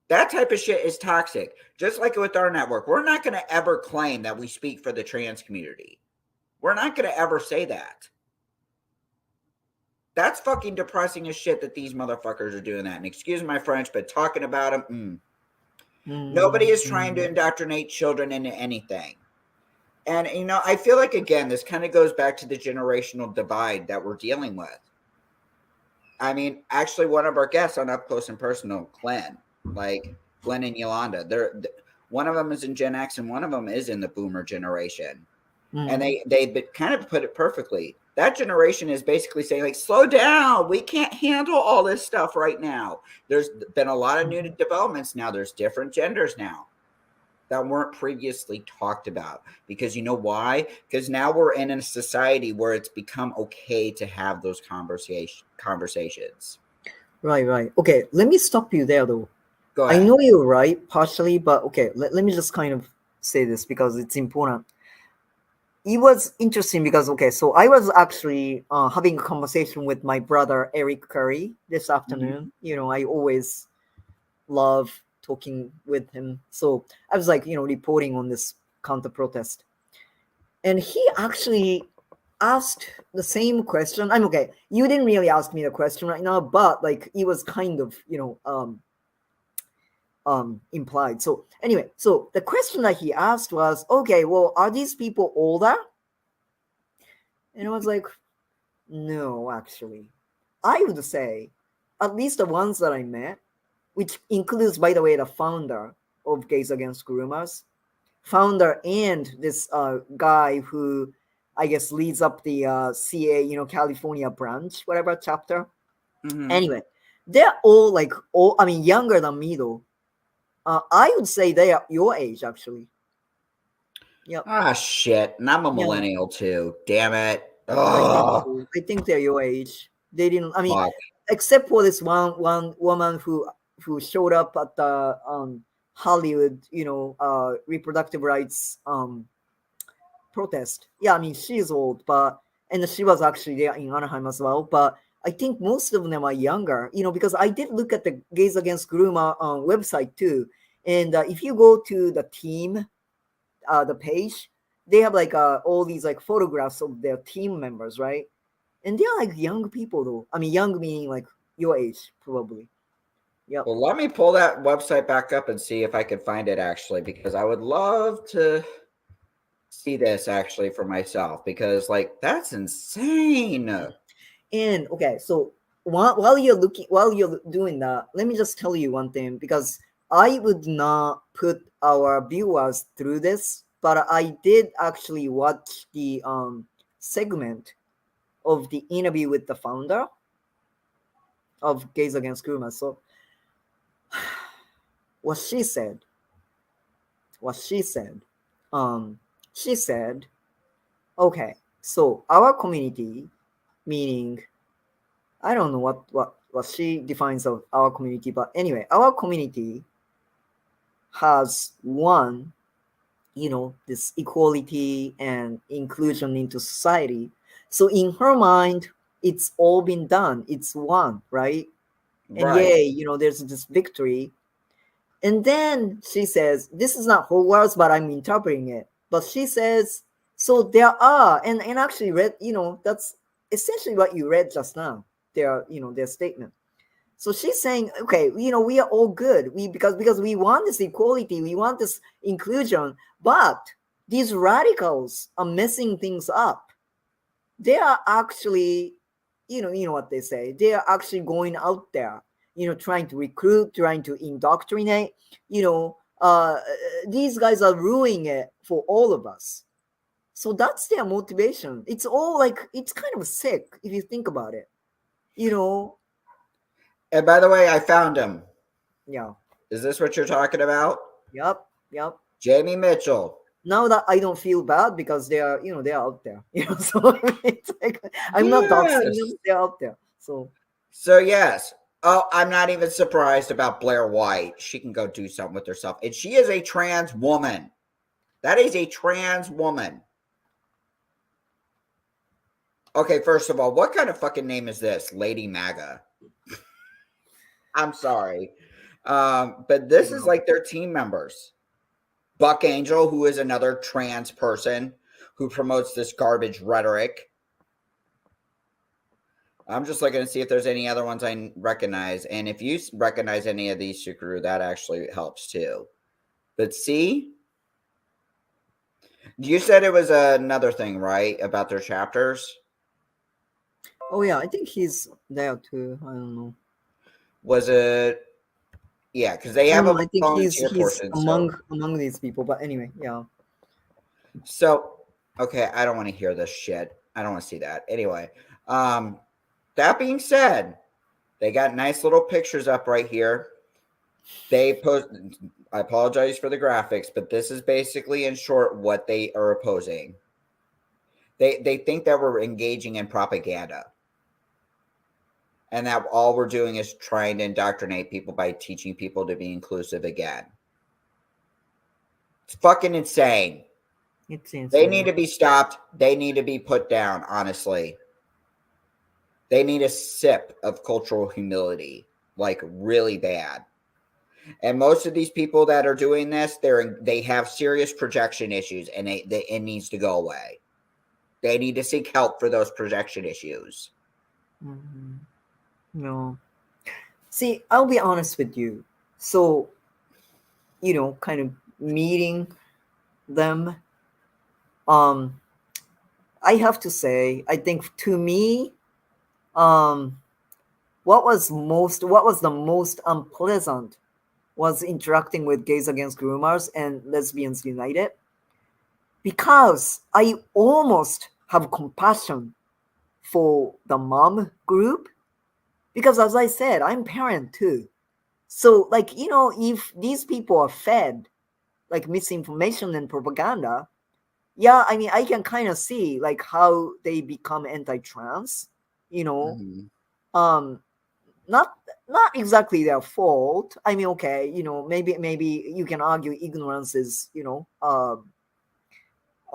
That type of shit is toxic. Just like with our network, we're not going to ever claim that we speak for the trans community. We're not going to ever say that. That's fucking depressing as shit that these motherfuckers are doing that. And excuse my French, but talking about them, nobody is trying to indoctrinate children into anything. And, I feel like, again, this kind of goes back to the generational divide that we're dealing with. I mean, actually, one of our guests on Up Close and Personal, Glenn and Yolanda, one of them is in Gen X and one of them is in the boomer generation. And they kind of put it perfectly. That generation is basically saying, like, slow down. We can't handle all this stuff right now. There's been a lot of new developments now. There's different genders now that weren't previously talked about. Because you know why? Because now we're in a society where it's become okay to have those conversations. Right. Okay, let me stop you there, though. Go ahead. I know you're right, partially, but okay, let me just kind of say this because it's important. It was interesting because, okay, so I was actually having a conversation with my brother, Eric Curry, this afternoon. I always love talking with him. So I was reporting on this counter protest. And he actually asked the same question. I'm okay. You didn't really ask me the question right now, but it was kind of, implied. So anyway, so the question that he asked was, okay, well, are these people older? And I was like, no, actually. I would say at least the ones that I met, which includes, by the way, the founder of Gays Against Groomers, founder and this guy who I guess leads up the CA, California branch, whatever chapter. Mhm. Anyway, they're all like, I mean, younger than me though. I would say they are your age actually. Yep. Ah, shit. And I'm a Yeah, millennial too. Damn it. I think Oh, so. I think they're your age. They didn't. I mean, fuck. except for this one woman who showed up at the Hollywood, reproductive rights protest. Yeah, I mean she's old, but and she was actually there in Anaheim as well. But I think most of them are younger, because I did look at the Gays Against Groomer website too. And if you go to the team, the page, they have like all these like photographs of their team members, right? And they're like young people though. I mean, young meaning like your age, probably. Yep. Well, let me pull that website back up and see if I can find it actually, because I would love to see this actually for myself, because like that's insane. And okay, so while you're doing that, let me just tell you one thing because I would not put our viewers through this, but I did actually watch the segment of the interview with the founder of Gays Against Groomers. So what she said, um, she said, okay, so our community, meaning I don't know what she defines of our community, but anyway, our community has one, this equality and inclusion into society. So in her mind, it's all been done. It's won, right? And Right. yay, there's this victory. And then she says, this is not her words, but I'm interpreting it. But she says, so there are, and actually read, that's essentially what you read just now, their statement. So she's saying, okay, we are all good. Because we want this equality, we want this inclusion, but these radicals are messing things up. They are actually, you know what they say. They are actually going out there, trying to recruit, trying to indoctrinate. These guys are ruining it for all of us. So that's their motivation. It's all like it's kind of sick if you think about it. And by the way, I found him. Yeah. Is this what you're talking about? Yep. Jamie Mitchell. Now that I don't feel bad because they are, they're out there. So it's like I'm not doxing Yes. them, they're out there. So So yes. Oh, I'm not even surprised about Blair White. She can go do something with herself. And she is a trans woman. That is a trans woman. Okay, first of all, what kind of fucking name is this? Lady MAGA. I'm sorry. But this is like their team members. Buck Angel, who is another trans person who promotes this garbage rhetoric. I'm just looking to see if there's any other ones I recognize. And if you recognize any of these, Tsukuru, that actually helps too. But see, you said it was another thing, right? About their chapters? oh yeah, I think he's there too. I don't know. Was it? Yeah, because they I have don't a know. I think volunteer he's portion. among these people. But anyway, yeah. So, okay, I don't want to hear this shit. I don't want to see that. Anyway, that being said, they got nice little pictures up right here. They post. I apologize for the graphics, but this is basically, in short, what they are opposing. They think that we're engaging in propaganda, and that all we're doing is trying to indoctrinate people by teaching people to be inclusive again. It's fucking insane. It's insane. They need to be stopped. They need to be put down, honestly. They need a sip of cultural humility, like really bad. And most of these people that are doing this, they have serious projection issues, and it needs to go away. They need to seek help for those projection issues. Mm-hmm. No. See, I'll be honest with you. So, kind of meeting them, I have to say, I think to me, what was the most unpleasant was interacting with Gays Against Groomers and Lesbians United, because I almost have compassion for the mom group, because as I said, I'm parent too. So like, if these people are fed like misinformation and propaganda, yeah, I mean, I can kind of see like how they become anti-trans, you know. Mhm. Um not not exactly their fault. I mean, okay, maybe you can argue ignorance is, a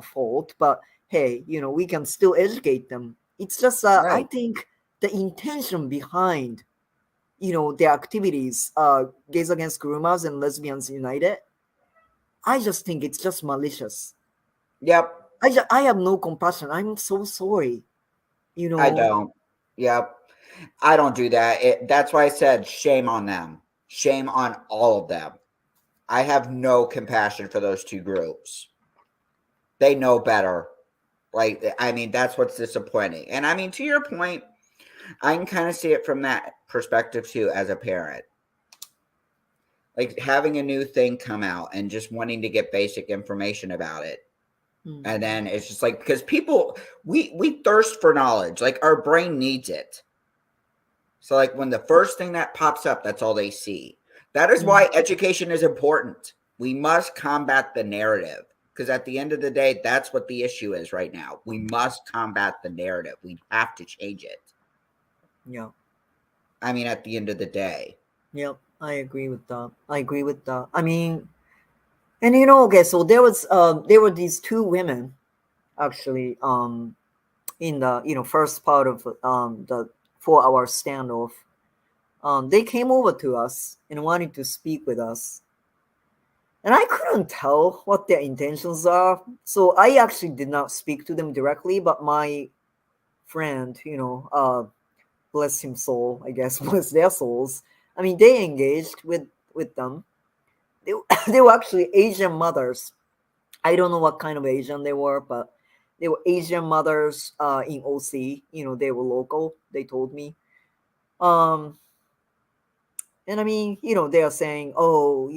fault, but hey, we can still educate them. It's just I Right. think the intention behind, their activities, Gays Against Groomers and Lesbians United, I just think it's just malicious. Yep. I have no compassion. I'm so sorry. You I know. don't. Yep. I don't do that. That's why I said shame on them. Shame on all of them. I have no compassion for those two groups. They know better. Like, I mean, that's what's disappointing. And I mean, to your point, I can kind of see it from that perspective too as a parent. Like having a new thing come out and just wanting to get basic information about it. And then it's just like, because people, we thirst for knowledge. Like our brain needs it. So like when the first thing that pops up, that's all they see. That is why education is important. We must combat the narrative, because at the end of the day, that's what the issue is right now. We must combat the narrative. We have to change it. Yeah. I mean, at the end of the day. Yep. I agree with that. I agree with that. I mean, and okay, so there were these two women actually in the first part of the 4-hour standoff. They came over to us and wanted to speak with us, and I couldn't tell what their intentions are. So I actually did not speak to them directly, but my friend, bless him soul, I guess, bless their souls. I mean, they engaged with them. They, they were actually Asian mothers. I don't know what kind of Asian they were, but they were Asian mothers in OC. They were local. They told me. Um, and I mean, they are saying, oh,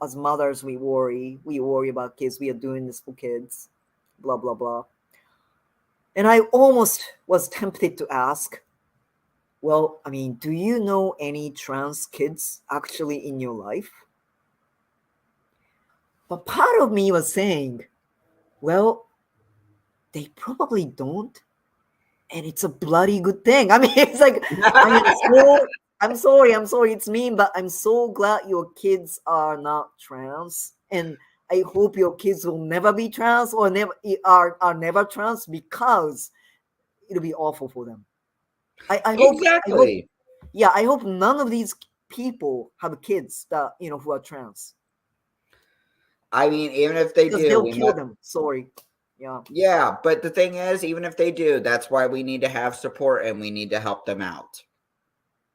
as mothers, we worry about kids. We are doing this for kids, blah blah blah. And I almost was tempted to ask, well, I mean, do you know any trans kids actually in your life? But part of me was saying, well, they probably don't. And it's a bloody good thing. I mean, it's like, I mean, I'm sorry, it's mean, but I'm so glad your kids are not trans. And I hope your kids will never be trans or never are never trans, because it'll be awful for them. I hope, Exactly. yeah, I hope none of these people have kids that who are trans, I mean, even if they because do, they'll we kill must. them. Sorry, yeah. Yeah, but the thing is, even if they do, that's why we need to have support and we need to help them out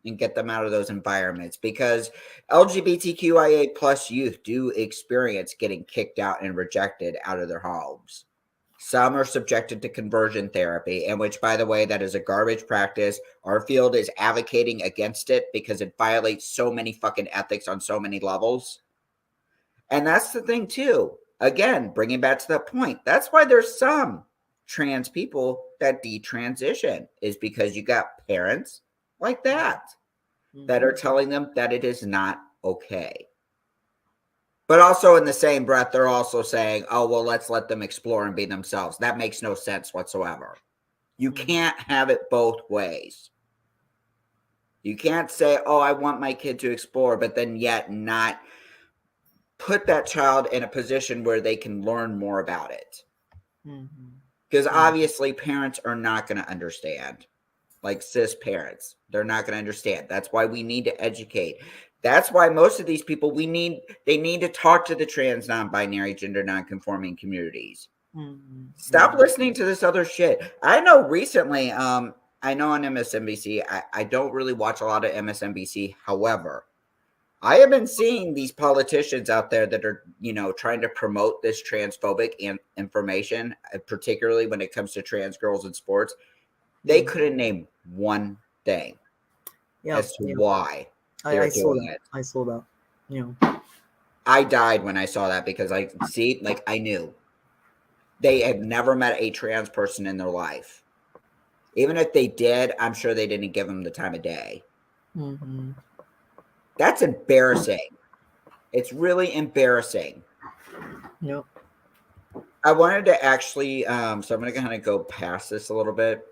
and get them out of those environments, because LGBTQIA plus youth do experience getting kicked out and rejected out of their homes. Some are subjected to conversion therapy, and which, by the way, that is a garbage practice. Our field is advocating against it because it violates so many fucking ethics on so many levels. And that's the thing, too. Again, bringing back to that point, that's why there's some trans people that detransition, is because you got parents like that that are telling them that it is not okay. But also in the same breath, they're also saying, oh, well, let's let them explore and be themselves. That makes no sense whatsoever. You can't have it both ways. You can't say, oh, I want my kid to explore, but then yet not put that child in a position where they can learn more about it. Because obviously parents are not going to understand. Like cis parents, they're not going to understand. That's why we need to educate. That's why most of these people, they need to talk to the trans, non-binary, gender non-conforming communities. Stop listening to this other shit. I know recently, I know on MSNBC, I don't really watch a lot of MSNBC. However, I have been seeing these politicians out there that are, trying to promote this transphobic information, particularly when it comes to trans girls in sports. They couldn't name one thing. Yeah, as to yeah. why I they're saw doing that. it. I saw that. Yeah. I died when I saw that because I knew they had never met a trans person in their life. Even if they did, I'm sure they didn't give them the time of day. Mm-hmm. That's embarrassing. It's really embarrassing. Yep. I wanted to actually, so I'm going to kind of go past this a little bit.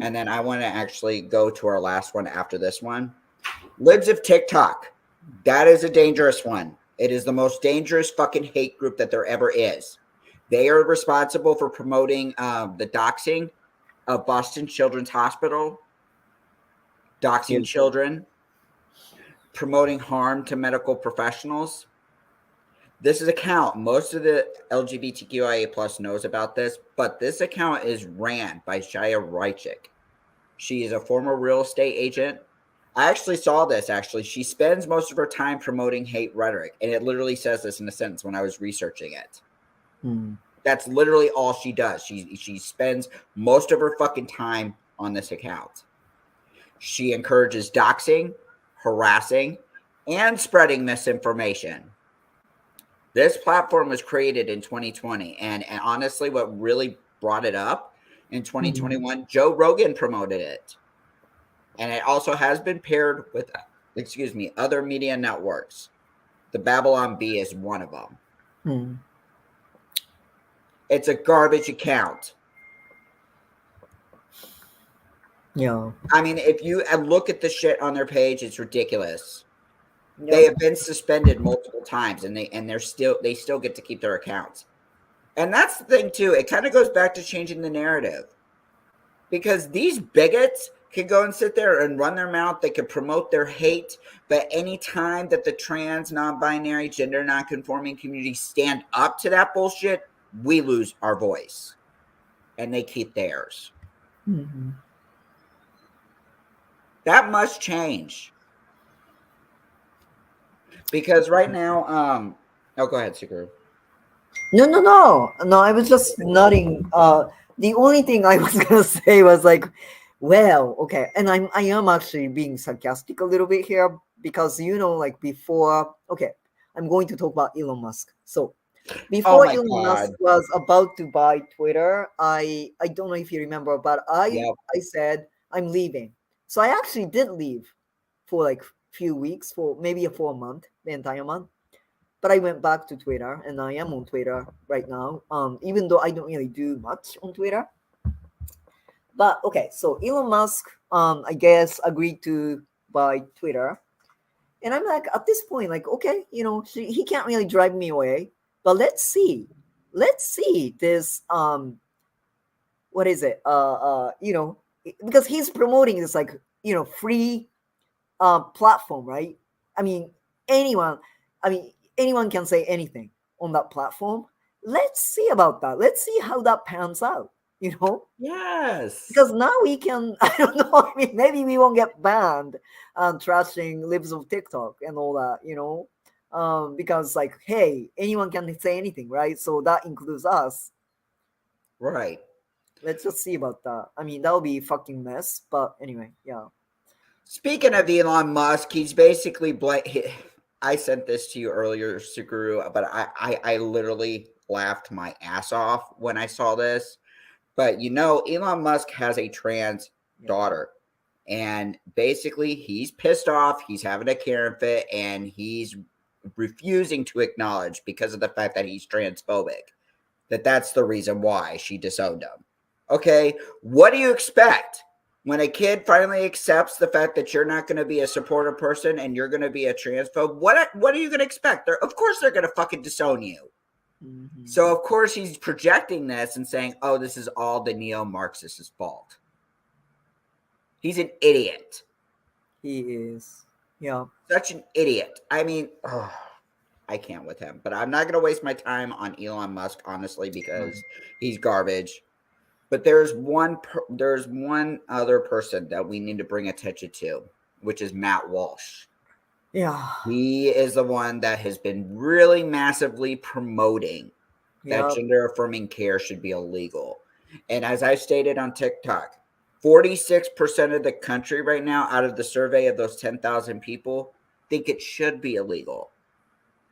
And then I want to actually go to our last one after this one. Libs of TikTok. That is a dangerous one. It is the most dangerous fucking hate group that there ever is. They are responsible for promoting the doxing of Boston Children's Hospital, doxing Yep. children, promoting harm to medical professionals. This is account. Most of the LGBTQIA plus knows about this, but this account is ran by Shaya Reichik. She is a former real estate agent. I actually saw this. Actually, she spends most of her time promoting hate rhetoric, and it literally says this in a sentence when I was researching it. Mm. That's literally all she does. She spends most of her fucking time on this account. She encourages doxing, harassing, and spreading misinformation. This platform was created in 2020, and honestly, what really brought it up in 2021, Joe Rogan promoted it, and it also has been paired with, other media networks. The Babylon Bee is one of them. Mm. It's a garbage account. Yeah. I mean, if you look at the shit on their page, it's ridiculous. They Yep. have been suspended multiple times, and they still get to keep their accounts. And that's the thing too. It kind of goes back to changing the narrative, because these bigots can go and sit there and run their mouth. They can promote their hate, but any time that the trans, non-binary, gender non-conforming community stand up to that bullshit, we lose our voice, and they keep theirs. Mm-hmm. That must change, because right now, oh, go ahead, Tsukuru. No, no, no, no. I was just nodding. The only thing I was gonna say was like, well, okay, and I am actually being sarcastic a little bit here because like before. Okay, I'm going to talk about Elon Musk. So Oh before my Elon Musk god. was about to buy Twitter, I don't know if you remember, but Yep. I said I'm leaving. So I actually did leave for like few weeks, for a month, the entire month. But I went back to Twitter, and I am on Twitter right now. Even though I don't really do much on Twitter. But okay, so Elon Musk, I guess agreed to buy Twitter, and I'm like, at this point, like, okay, he can't really drive me away. But let's see this. What is it? Because he's promoting this like free platform, right? I mean, anyone, anyone can say anything on that platform. Let's see about that. Let's see how that pans out. Yes. Because now we can. I don't know. I mean, maybe we won't get banned trashing libs of TikTok and all that. Because like, hey, anyone can say anything, right? So that includes us. Right. Let's just see about that. I mean, that would be fucking mess. But anyway, yeah. Speaking of Elon Musk, he's basically I sent this to you earlier, Suguru, but I literally laughed my ass off when I saw this. But Elon Musk has a trans daughter, and basically he's pissed off. He's having a Karen fit, and he's refusing to acknowledge, because of the fact that he's transphobic, that's the reason why she disowned him. Okay, what do you expect? When a kid finally accepts the fact that you're not going to be a supportive person and you're going to be a transphobe, what are you going to expect? Of course they're going to fucking disown you. Mm-hmm. So of course he's projecting this and saying, "Oh, this is all the neo-Marxist's fault." He's an idiot. He is. Yeah. Such an idiot. I mean, I can't with him. But I'm not going to waste my time on Elon Musk, honestly, because he's garbage. But there's one other person that we need to bring attention to, which is Matt Walsh. Yeah. He is the one that has been really massively promoting that gender affirming care should be illegal. And as I stated on TikTok, 46% of the country right now, out of the survey of those 10,000 people, think it should be illegal.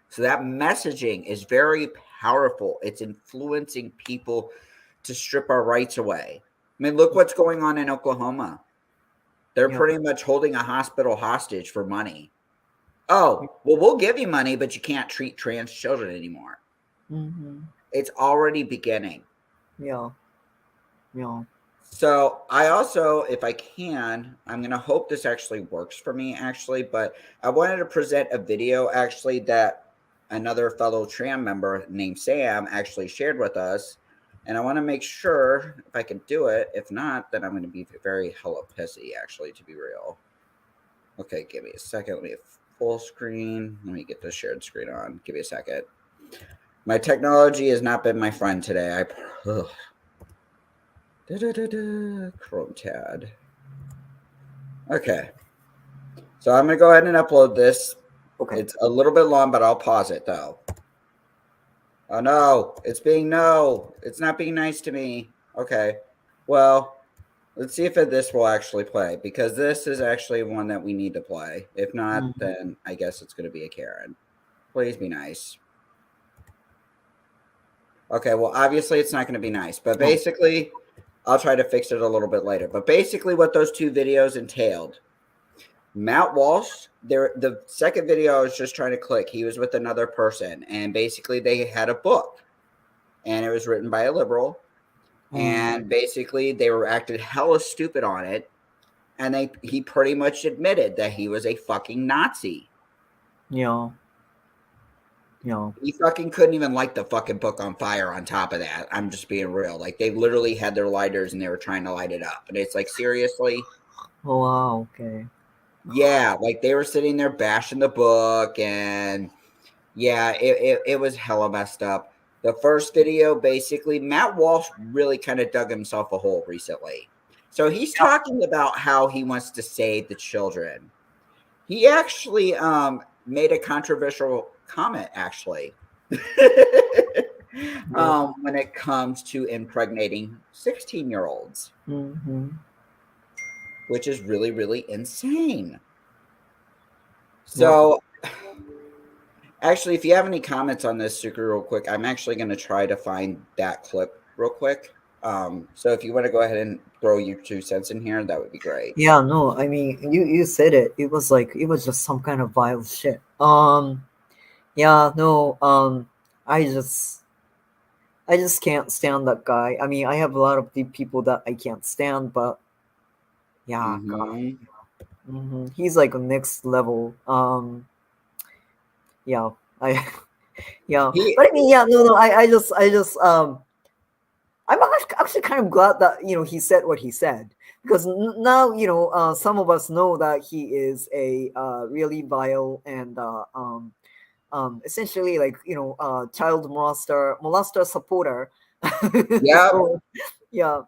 So that messaging is very powerful. It's influencing people to strip our rights away. I mean, look what's going on in Oklahoma. They're pretty much holding a hospital hostage for money. Oh, well, we'll give you money, but you can't treat trans children anymore. Mm-hmm. It's already beginning. Yeah. Yeah. So I also, if I can, I'm going to hope this actually works for me, actually, but I wanted to present a video, actually, that another fellow TRAN member named Sam actually shared with us. And I want to make sure if I can do it. If not, then I'm going to be very hella pissy, actually, to be real. Okay, give me a second. Let me full screen. Let me get the shared screen on. Give me a second. My technology has not been my friend today. Chrome tab. Okay. So I'm going to go ahead and upload this. Okay. It's a little bit long, but I'll pause it though. Oh no, it's not being nice to me. Okay. Well, let's see if this will actually play, because this is actually one that we need to play. If not, then I guess it's going to be a Karen. Please be nice. Okay, well, obviously it's not going to be nice, but basically, I'll try to fix it a little bit later. But basically what those two videos entailed, Matt Walsh, the second video I was just trying to click, he was with another person, and basically they had a book, and it was written by a liberal, and basically they were acted hella stupid on it, and he pretty much admitted that he was a fucking Nazi. Yeah. Yeah. He fucking couldn't even light the fucking book on fire on top of that. I'm just being real. Like, they literally had their lighters and they were trying to light it up. And it's like, seriously? Oh, wow. Okay. Yeah, like they were sitting there bashing the book, and yeah, it was hella messed up. The first video, basically, Matt Walsh really kind of dug himself a hole recently. So he's talking about how he wants to save the children. He actually made a controversial comment, actually, when it comes to impregnating 16-year-olds, which is really, really insane. So, actually, if you have any comments on this, Tsukuru, real quick, I'm actually going to try to find that clip real quick. So if you want to go ahead and throw your 2 cents in here, that would be great. Yeah, no, I mean, you said it. It was just some kind of vile shit. Yeah, no, I just can't stand that guy. I mean, I have a lot of the people that I can't stand, but yeah, he's like a next level. Yeah, yeah, but I mean, yeah, no, I just I'm actually kind of glad that he said what he said, because now some of us know that he is a really vile and essentially like child molester supporter. Yeah. So, yeah.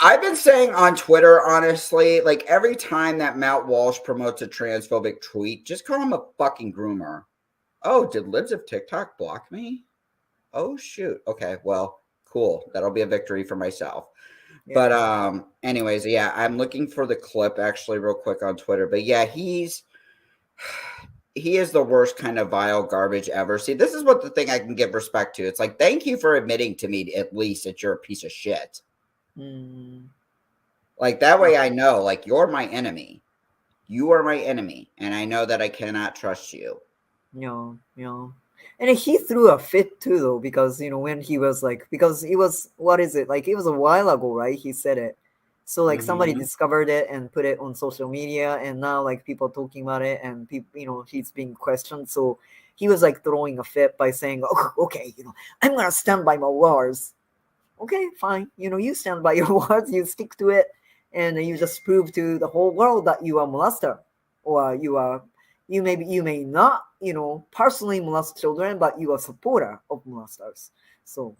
I've been saying on Twitter, honestly, like every time that Matt Walsh promotes a transphobic tweet, just call him a fucking groomer. Oh, did Libs of TikTok block me? Oh shoot. Okay, well, cool. That'll be a victory for myself. Yeah. But anyways, yeah, I'm looking for the clip actually real quick on Twitter. But yeah, he is the worst kind of vile garbage ever. See, this is what the thing I can give respect to. It's like, thank you for admitting to me at least that you're a piece of shit. Like, that way I know, like, you're my enemy. You are my enemy, and I know that I cannot trust you. Yeah. And he threw a fit too, though, because when he was like, because it was, what is it, like, it was a while ago, right? He said it, so like somebody discovered it and put it on social media, and now like people talking about it, and people, he's being questioned. So he was like throwing a fit by saying, oh, okay, I'm gonna stand by my words. Okay, fine. You stand by your words, you stick to it, and you just prove to the whole world that you are a molester, or you may not, personally molest children, but you are a supporter of molesters. So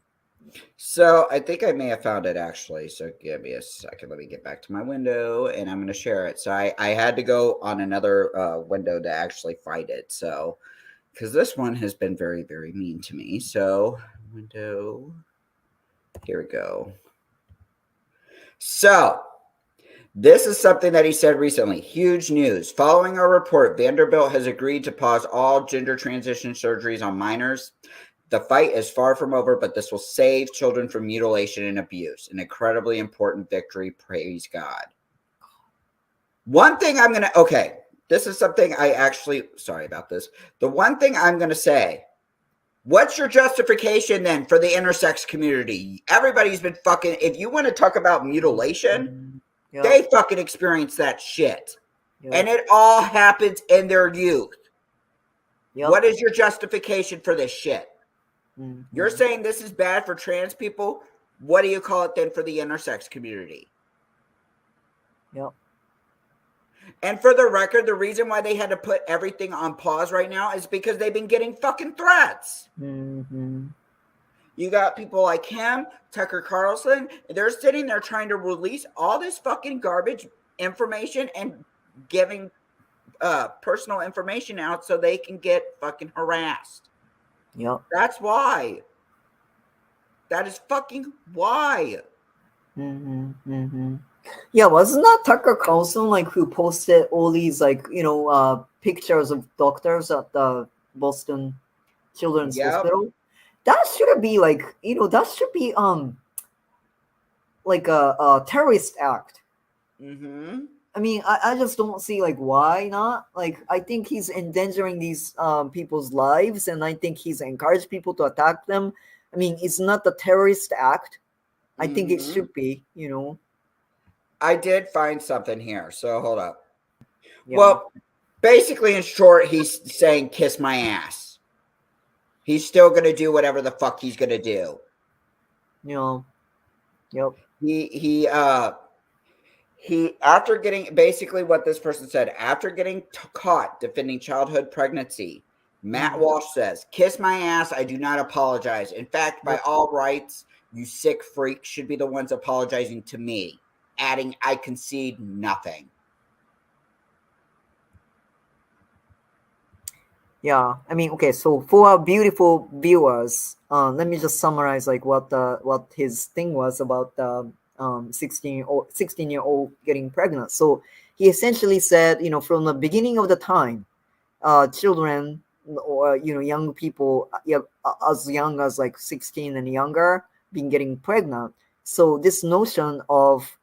I think I may have found it actually. So give me a second. Let me get back to my window, and I'm going to share it. So I had to go on another window to actually find it. So, because this one has been very, very mean to me. So window. Here we go. So This is something that he said recently. Huge news. Following our report, Vanderbilt has agreed to pause all gender transition surgeries on minors. The fight is far from over, but this will save children from mutilation and abuse. An incredibly important victory. Praise God. One thing I'm going to, okay, this is something I actually, sorry about this. The one thing I'm going to say, what's your justification then for the intersex community? Everybody's been fucking, if you want to talk about mutilation, they fucking experience that shit. And it all happens in their youth. What is your justification for this shit? You're saying this is bad for trans people. What do you call it then for the intersex community? And for the record, the reason why they had to put everything on pause right now is because they've been getting fucking threats. You got people like him, Tucker Carlson, they're sitting there trying to release all this fucking garbage information and giving personal information out so they can get fucking harassed. That's why. That is fucking why. Yeah, wasn't that Tucker Carlson like who posted all these like pictures of doctors at the Boston Children's Hospital? That should be like that should be like a terrorist act. I mean, I just don't see like why not. Like I think he's endangering these people's lives, and I think he's encouraged people to attack them. I mean, it's not a terrorist act. I think it should be, I did find something here, so hold up. Well, basically, in short, he's saying kiss my ass. He's still going to do whatever the fuck he's going to do. He after getting, basically what this person said, after getting caught defending childhood pregnancy, Matt Walsh says, kiss my ass, I do not apologize. In fact, by all rights, you sick freak should be the ones apologizing to me. Adding, I concede nothing. Yeah, I mean, okay, so for our beautiful viewers, let me just summarize like what his thing was about the 16-year-old getting pregnant. So he essentially said, from the beginning of the time, children or young people as young as like 16 and younger been getting pregnant. So this notion of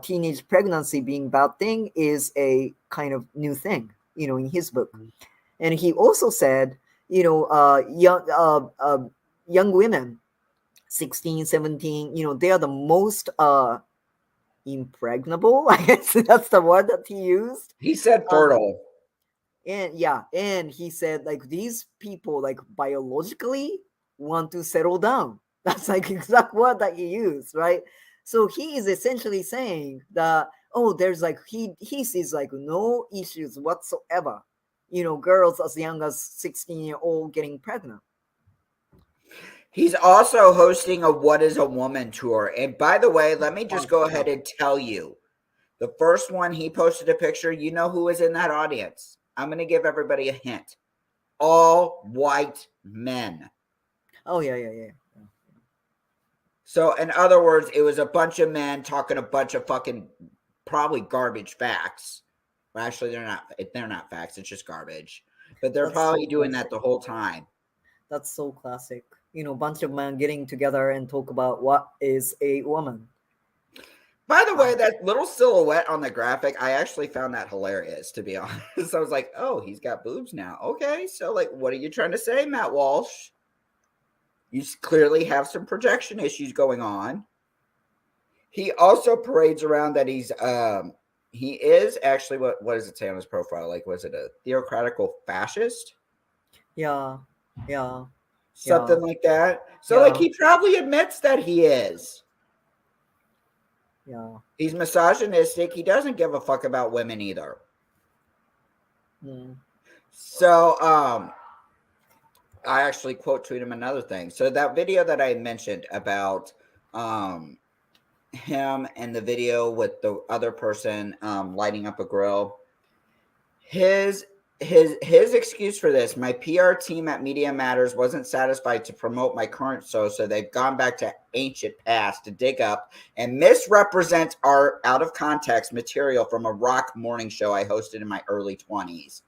teenage pregnancy being bad thing is a kind of new thing, in his book. And he also said, young women, 16, 17, they are the most impregnable. I guess that's the word that he used. He said fertile. And he said like these people like biologically want to settle down. That's like exact word that he used, right? So he is essentially saying that there's like he sees like no issues whatsoever. Girls as young as 16-year-old getting pregnant. He's also hosting a What is a Woman tour. And by the way, let me just go ahead and tell you, the first one he posted a picture, you know who was in that audience. I'm going to give everybody a hint. All white men. Oh, yeah. So in other words, it was a bunch of men talking a bunch of fucking probably garbage facts. Well, actually, they're not facts. It's just garbage. But they're probably doing that the whole time. That's so classic. Bunch of men getting together and talk about what is a woman. By the way, that little silhouette on the graphic, I actually found that hilarious, to be honest. I was like, oh, he's got boobs now. Okay, so like, what are you trying to say, Matt Walsh? You clearly have some projection issues going on. He also parades around that he is actually, what does it say on his profile? Like, was it a theocratical fascist? Yeah. Something like that. So like, he probably admits that he is. Yeah. He's misogynistic. He doesn't give a fuck about women either. So, I actually quote tweet him another thing. So that video that I mentioned about him and the video with the other person lighting up a grill, his his excuse for this: my PR team at Media Matters wasn't satisfied to promote my current show, so they've gone back to ancient past to dig up and misrepresent our out of context material from a rock morning show I hosted in my early 20s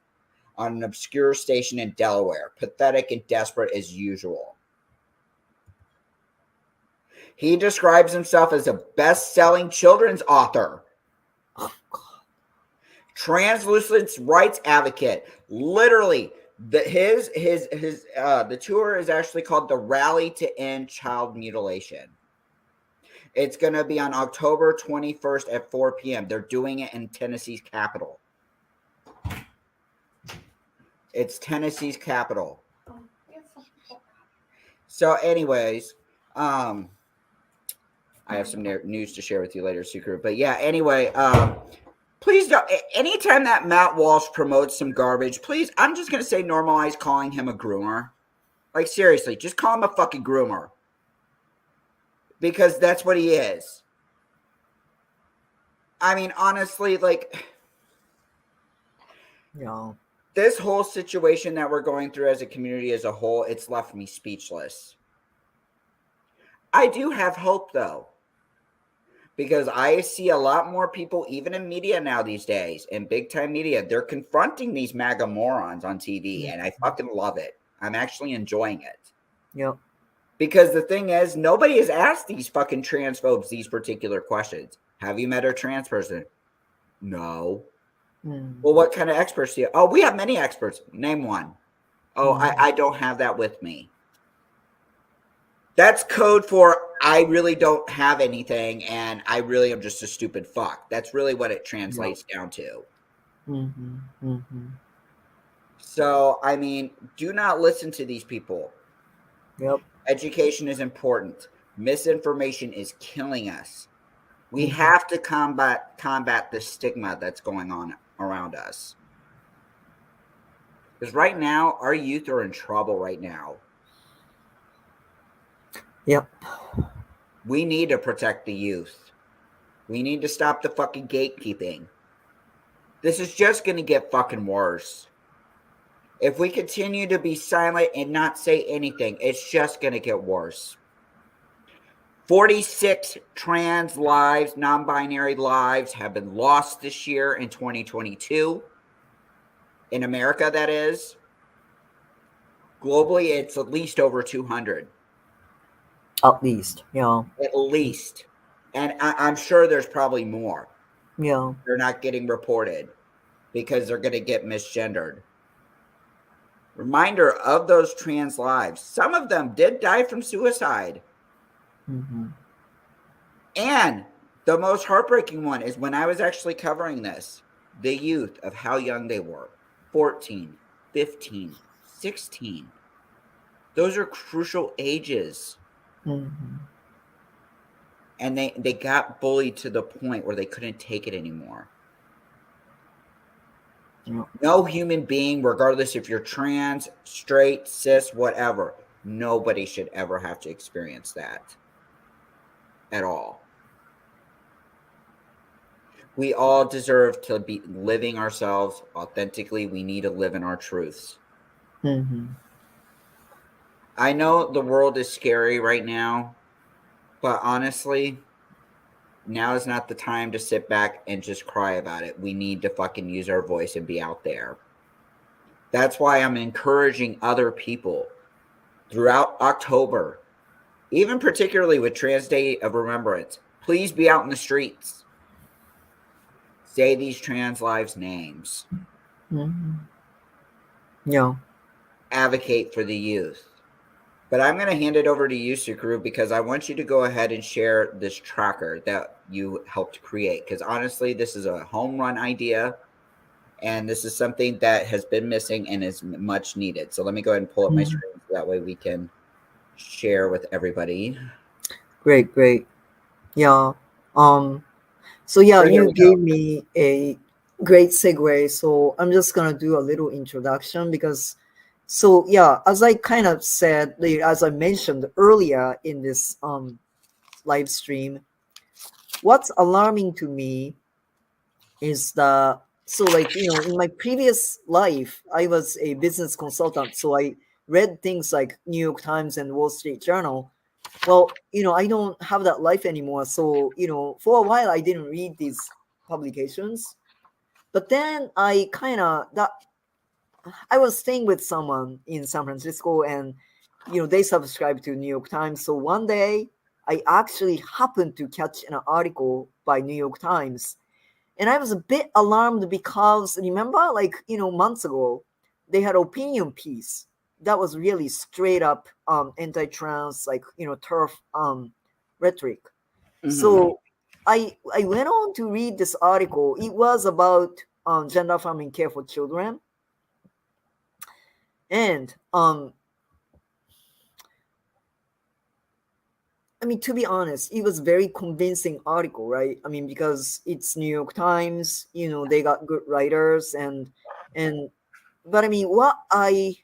on an obscure station in Delaware. Pathetic and desperate as usual. He describes himself as a best-selling children's author, translucent rights advocate. Literally, the tour is actually called the Rally to End Child Mutilation. It's going to be on October 21st at 4 p.m. They're doing it in Tennessee's capital. It's Tennessee's capital. So, anyways, I have some news to share with you later, Tsukuru. But yeah, anyway, please don't. Anytime that Matt Walsh promotes some garbage, please, I'm just going to say normalize calling him a groomer. Like, seriously, just call him a fucking groomer. Because that's what he is. I mean, honestly, like, Yeah. this whole situation that we're going through as a community as a whole, it's left me speechless. I do have hope, though, because I see a lot more people, even in media now these days, in big-time media, they're confronting these MAGA morons on TV, and I fucking love it. I'm actually enjoying it. Yep. Because the thing is, nobody has asked these fucking transphobes these particular questions. Have you met a trans person? No. Well, what kind of experts do you? Oh, we have many experts. Name one. Oh, I don't have that with me. That's code for I really don't have anything, and I really am just a stupid fuck. That's really what it translates down to. So, I mean, do not listen to these people. Yep. Education is important. Misinformation is killing us. We have to combat the stigma that's going on around us. Because right now, our youth are in trouble right now. Yep. We need to protect the youth. We need to stop the fucking gatekeeping. This is just going to get fucking worse. If we continue to be silent and not say anything, it's just going to get worse. 46 trans lives, non-binary lives have been lost this year in 2022. In America, that is. Globally, it's at least over 200. At least, yeah. At least. And I'm sure there's probably more. Yeah. They're not getting reported because they're going to get misgendered. Reminder of those trans lives. Some of them did die from suicide. And the most heartbreaking one is when I was actually covering this, the youth of how young they were. 14, 15, 16. Those are crucial ages. And they got bullied to the point where they couldn't take it anymore. No human being, regardless if you're trans, straight, cis, whatever, nobody should ever have to experience that at all. We all deserve to be living ourselves authentically. We need to live in our truths. I know the world is scary right now, but honestly, now is not the time to sit back and just cry about it. We need to fucking use our voice and be out there. That's why I'm encouraging other people throughout October, even particularly with Trans Day of Remembrance, please be out in the streets. Say these trans lives' names. Yeah. Advocate for the youth. But I'm going to hand it over to you, Tsukuru, because I want you to go ahead and share this tracker that you helped create. Because honestly, this is a home run idea. And this is something that has been missing and is much needed. So let me go ahead and pull up my screen so that way we can share with everybody. Great. Yeah. So yeah, So here you we gave go. me a great segue. So I'm just gonna do a little introduction because, so yeah, as I kind of said, as I mentioned earlier in this live stream, what's alarming to me is the So like, in my previous life, I was a business consultant, so I read things like New York Times and Wall Street Journal. Well, I don't have that life anymore, so for a while I didn't read these publications. But then I was staying with someone in San Francisco, and they subscribe to New York Times. So one day I actually happened to catch an article by New York Times, and I was a bit alarmed because remember, like, months ago, they had opinion piece that was really straight up anti-trans, like, turf rhetoric. Mm-hmm. So I went on to read this article. It was about gender affirming care for children, and I mean, to be honest, it was very convincing article, right? I mean, because it's New York Times, they got good writers, and but I mean, what I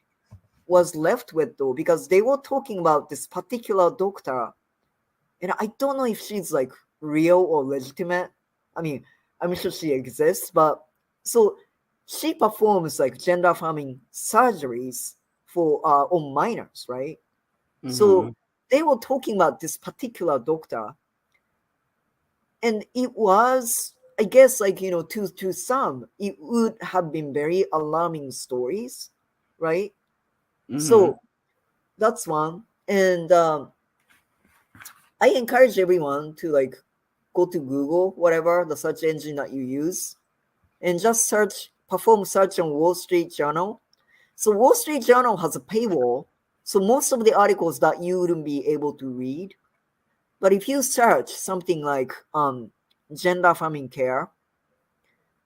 was left with though, because they were talking about this particular doctor, and I don't know if she's like real or legitimate. I mean, I'm sure she exists, but so she performs like gender affirming surgeries for on minors, right? Mm-hmm. So they were talking about this particular doctor, and it was, I guess, like, to some it would have been very alarming stories, right? Mm-hmm. So that's one. And I encourage everyone to like go to Google, whatever the search engine that you use, and just perform search on Wall Street Journal. So Wall Street Journal has a paywall, so most of the articles that you wouldn't be able to read. But if you search something like gender affirming care,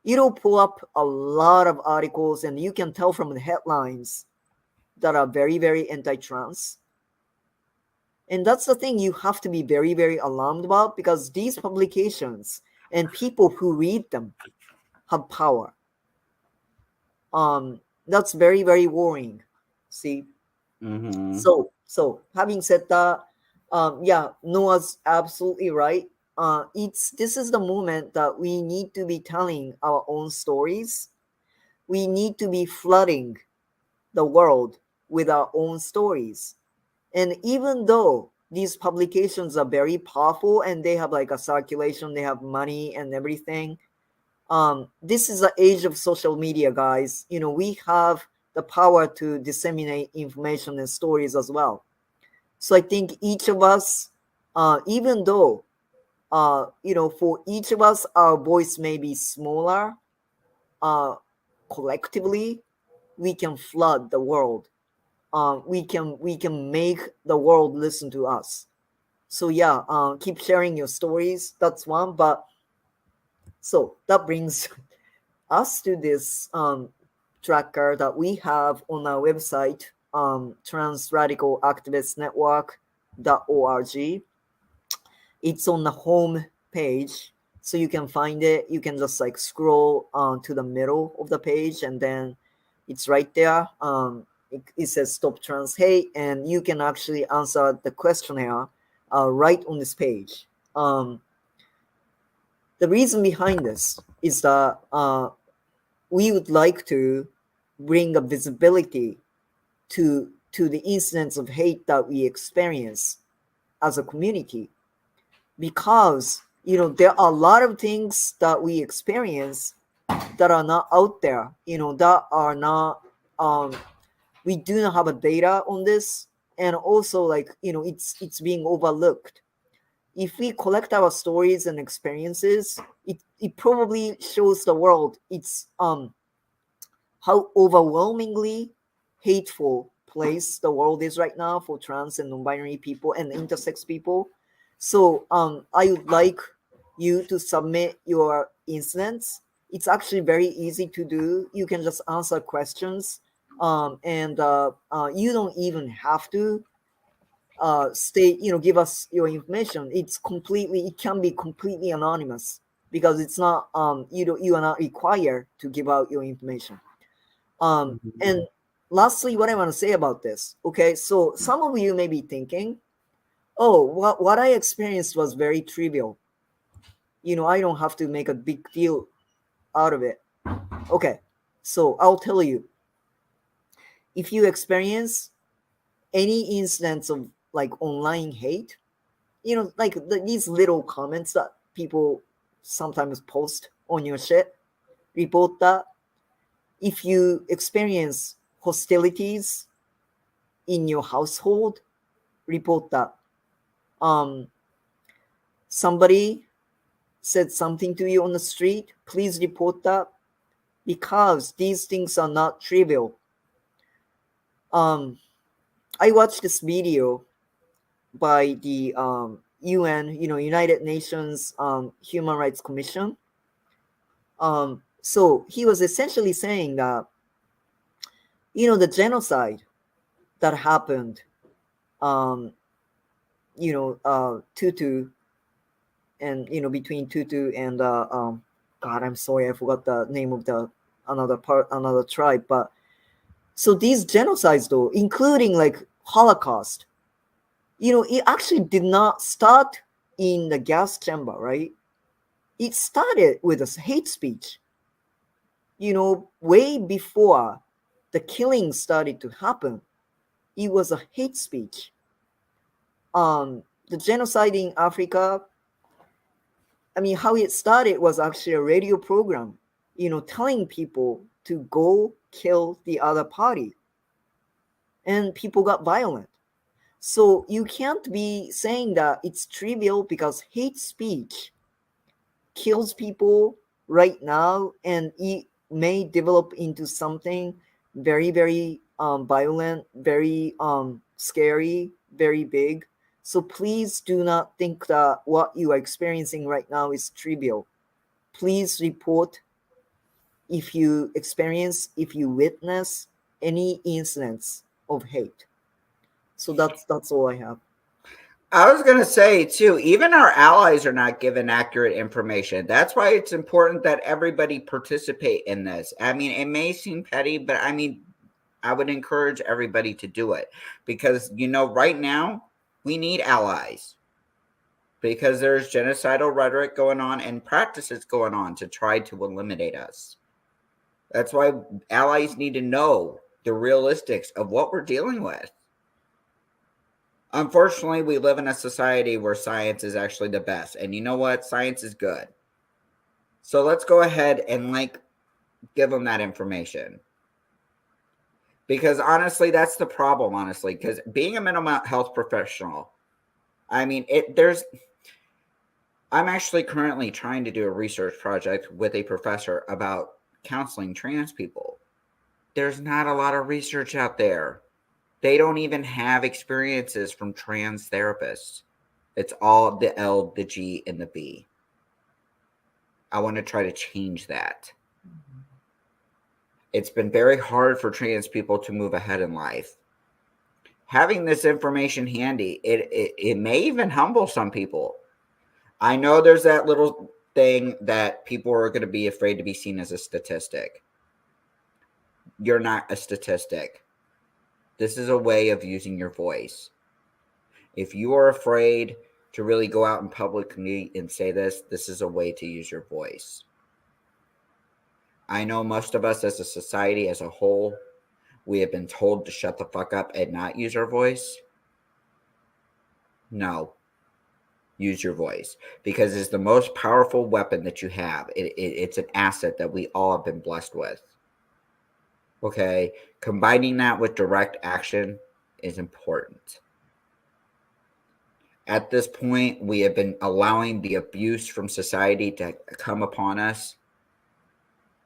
it'll pull up a lot of articles, and you can tell from the headlines that are very, very anti-trans. And that's the thing you have to be very, very alarmed about, because these publications and people who read them have power. That's very, very worrying. See? Mm-hmm. So having said that, yeah, Noah's absolutely right. It's this is the moment that we need to be telling our own stories. We need to be flooding the world with our own stories. And even though these publications are very powerful and they have like a circulation, they have money and everything, this is the age of social media, guys. We have the power to disseminate information and stories as well. So I think each of us, even though, for each of us, our voice may be smaller, uh, collectively, we can flood the world. We can make the world listen to us. So yeah, keep sharing your stories. That's one. But so that brings us to this tracker that we have on our website, transradicalactivistnetwork.org. It's on the home page, so you can find it. You can just like scroll to the middle of the page, and then it's right there. It says stop trans hate, and you can actually answer the questionnaire right on this page. The reason behind this is that we would like to bring a visibility to the incidents of hate that we experience as a community, because there are a lot of things that we experience that are not out there, that are not we do not have a data on this, and also like it's being overlooked. If we collect our stories and experiences, it probably shows the world it's how overwhelmingly hateful place the world is right now for trans and non-binary people and intersex people. So I would like you to submit your incidents. It's actually very easy to do. You can just answer questions, and you don't even have to give us your information. It can be completely anonymous, because it's not you are not required to give out your information. And lastly, what I want to say about this, okay, so some of you may be thinking, oh, what I experienced was very trivial. I don't have to make a big deal out of it. Okay, so I'll tell you, if you experience any instance of like online hate, like these little comments that people sometimes post on your shit, report that. If you experience hostilities in your household, report that. Um, somebody said something to you on the street, please report that, because these things are not trivial. I watched this video by the UN, United Nations Human Rights Commission. So he was essentially saying that, the genocide that happened, um, Tutu, and between Tutu and God, I'm sorry, I forgot the name of the another tribe, but so these genocides, though, including like Holocaust, it actually did not start in the gas chamber, right? It started with a hate speech, way before the killing started to happen. It was a hate speech. The genocide in Africa, I mean, how it started was actually a radio program, telling people to go kill the other party. And people got violent. So you can't be saying that it's trivial because hate speech kills people right now, and it may develop into something very, very violent, very scary, very big. So please do not think that what you are experiencing right now is trivial. Please report if you witness any incidents of hate. So that's all I have. I was going to say, too, even our allies are not given accurate information. That's why it's important that everybody participate in this. I mean, it may seem petty, but I mean, I would encourage everybody to do it because, right now we need allies because there's genocidal rhetoric going on and practices going on to try to eliminate us. That's why allies need to know the realistics of what we're dealing with. Unfortunately, we live in a society where science is actually the best. And you know what? Science is good. So let's go ahead and give them that information. Because honestly, that's the problem, honestly. Because being a mental health professional, I mean, I'm actually currently trying to do a research project with a professor about counseling trans people. There's not a lot of research out there. They don't even have experiences from trans therapists. It's all the L, the G, and the B. I want to try to change that. It's been very hard for trans people to move ahead in life. Having this information handy, it may even humble some people. I know there's that little thing that people are going to be afraid to be seen as a statistic. You're not a statistic. This is a way of using your voice. If you are afraid to really go out in public and say this is a way to use your voice. I know most of us as a society as a whole, we have been told to shut the fuck up and not use our voice. No, use your voice because it's the most powerful weapon that you have. It's an asset that we all have been blessed with. Okay, combining that with direct action is important. At this point, we have been allowing the abuse from society to come upon us.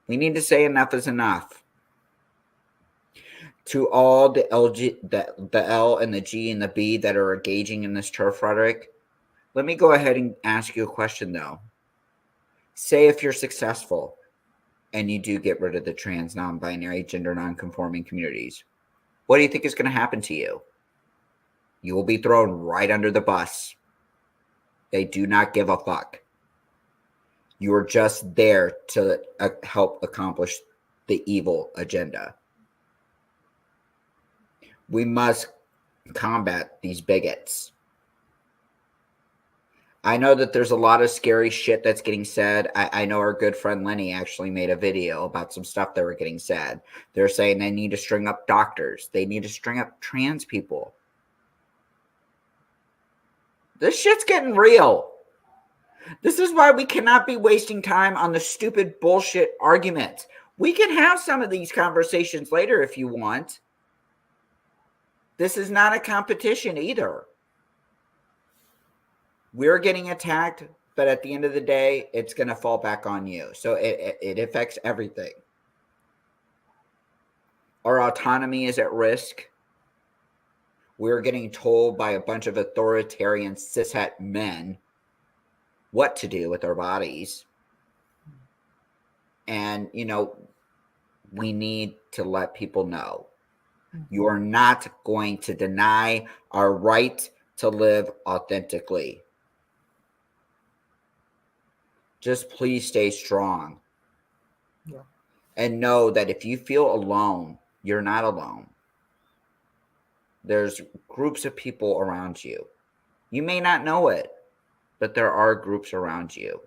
We need to say enough is enough. To all the the L and the G and the B that are engaging in this turf rhetoric, let me go ahead and ask you a question though. Say if you're successful and you do get rid of the trans, non-binary, gender non-conforming communities, what do you think is going to happen to you? You will be thrown right under the bus. They do not give a fuck. You are just there to help accomplish the evil agenda. We must combat these bigots. I know that there's a lot of scary shit that's getting said. I know our good friend Lenny actually made a video about some stuff that were getting said. They're saying they need to string up doctors. They need to string up trans people. This shit's getting real. This is why we cannot be wasting time on the stupid bullshit arguments. We can have some of these conversations later if you want. This is not a competition either. We're getting attacked, but at the end of the day, it's going to fall back on you. So it affects everything. Our autonomy is at risk. We're getting told by a bunch of authoritarian cishet men what to do with our bodies. And, you know, we need to let people know. You are not going to deny our right to live authentically. Just please stay strong. Yeah. And know that if you feel alone, you're not alone. There's groups of people around you. You may not know it, but there are groups around you.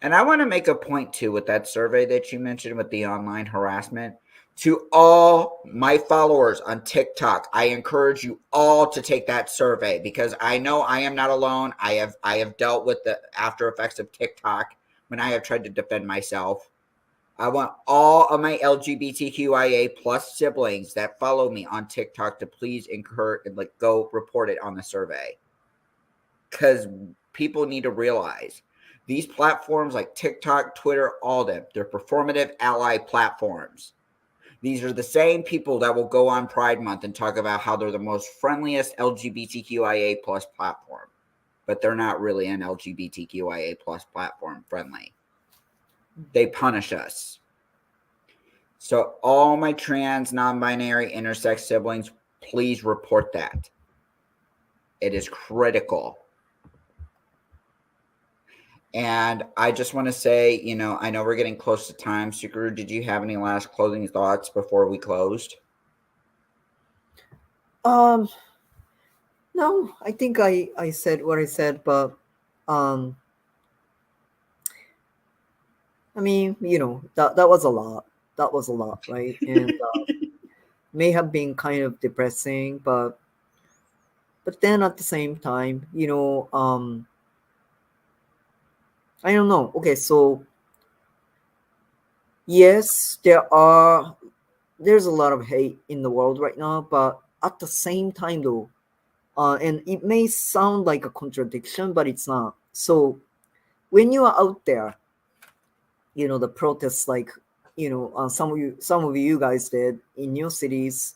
And I want to make a point too with that survey that you mentioned with the online harassment. To all my followers on TikTok, I encourage you all to take that survey because I know I am not alone. I have dealt with the after effects of TikTok when I have tried to defend myself. I want all of my LGBTQIA plus siblings that follow me on TikTok to please encourage and go report it on the survey. Because people need to realize these platforms like TikTok, Twitter, all them, they're performative ally platforms. These are the same people that will go on Pride Month and talk about how they're the most friendliest LGBTQIA plus platform. But they're not really an LGBTQIA plus platform friendly. They punish us. So all my trans, non-binary, intersex siblings, please report that. It is critical. And I just want to say, you know, I know we're getting close to time. Tsukuru, did you have any last closing thoughts before we closed? No, I think I said what I said, but I mean, you know, that was a lot. That was a lot, right? And may have been kind of depressing, but then at the same time, you know, I don't know. Okay, so yes, there's a lot of hate in the world right now, but at the same time though, and it may sound like a contradiction, but it's not. So when you are out there, you know, the protests, like, you know, some of you guys did in your cities,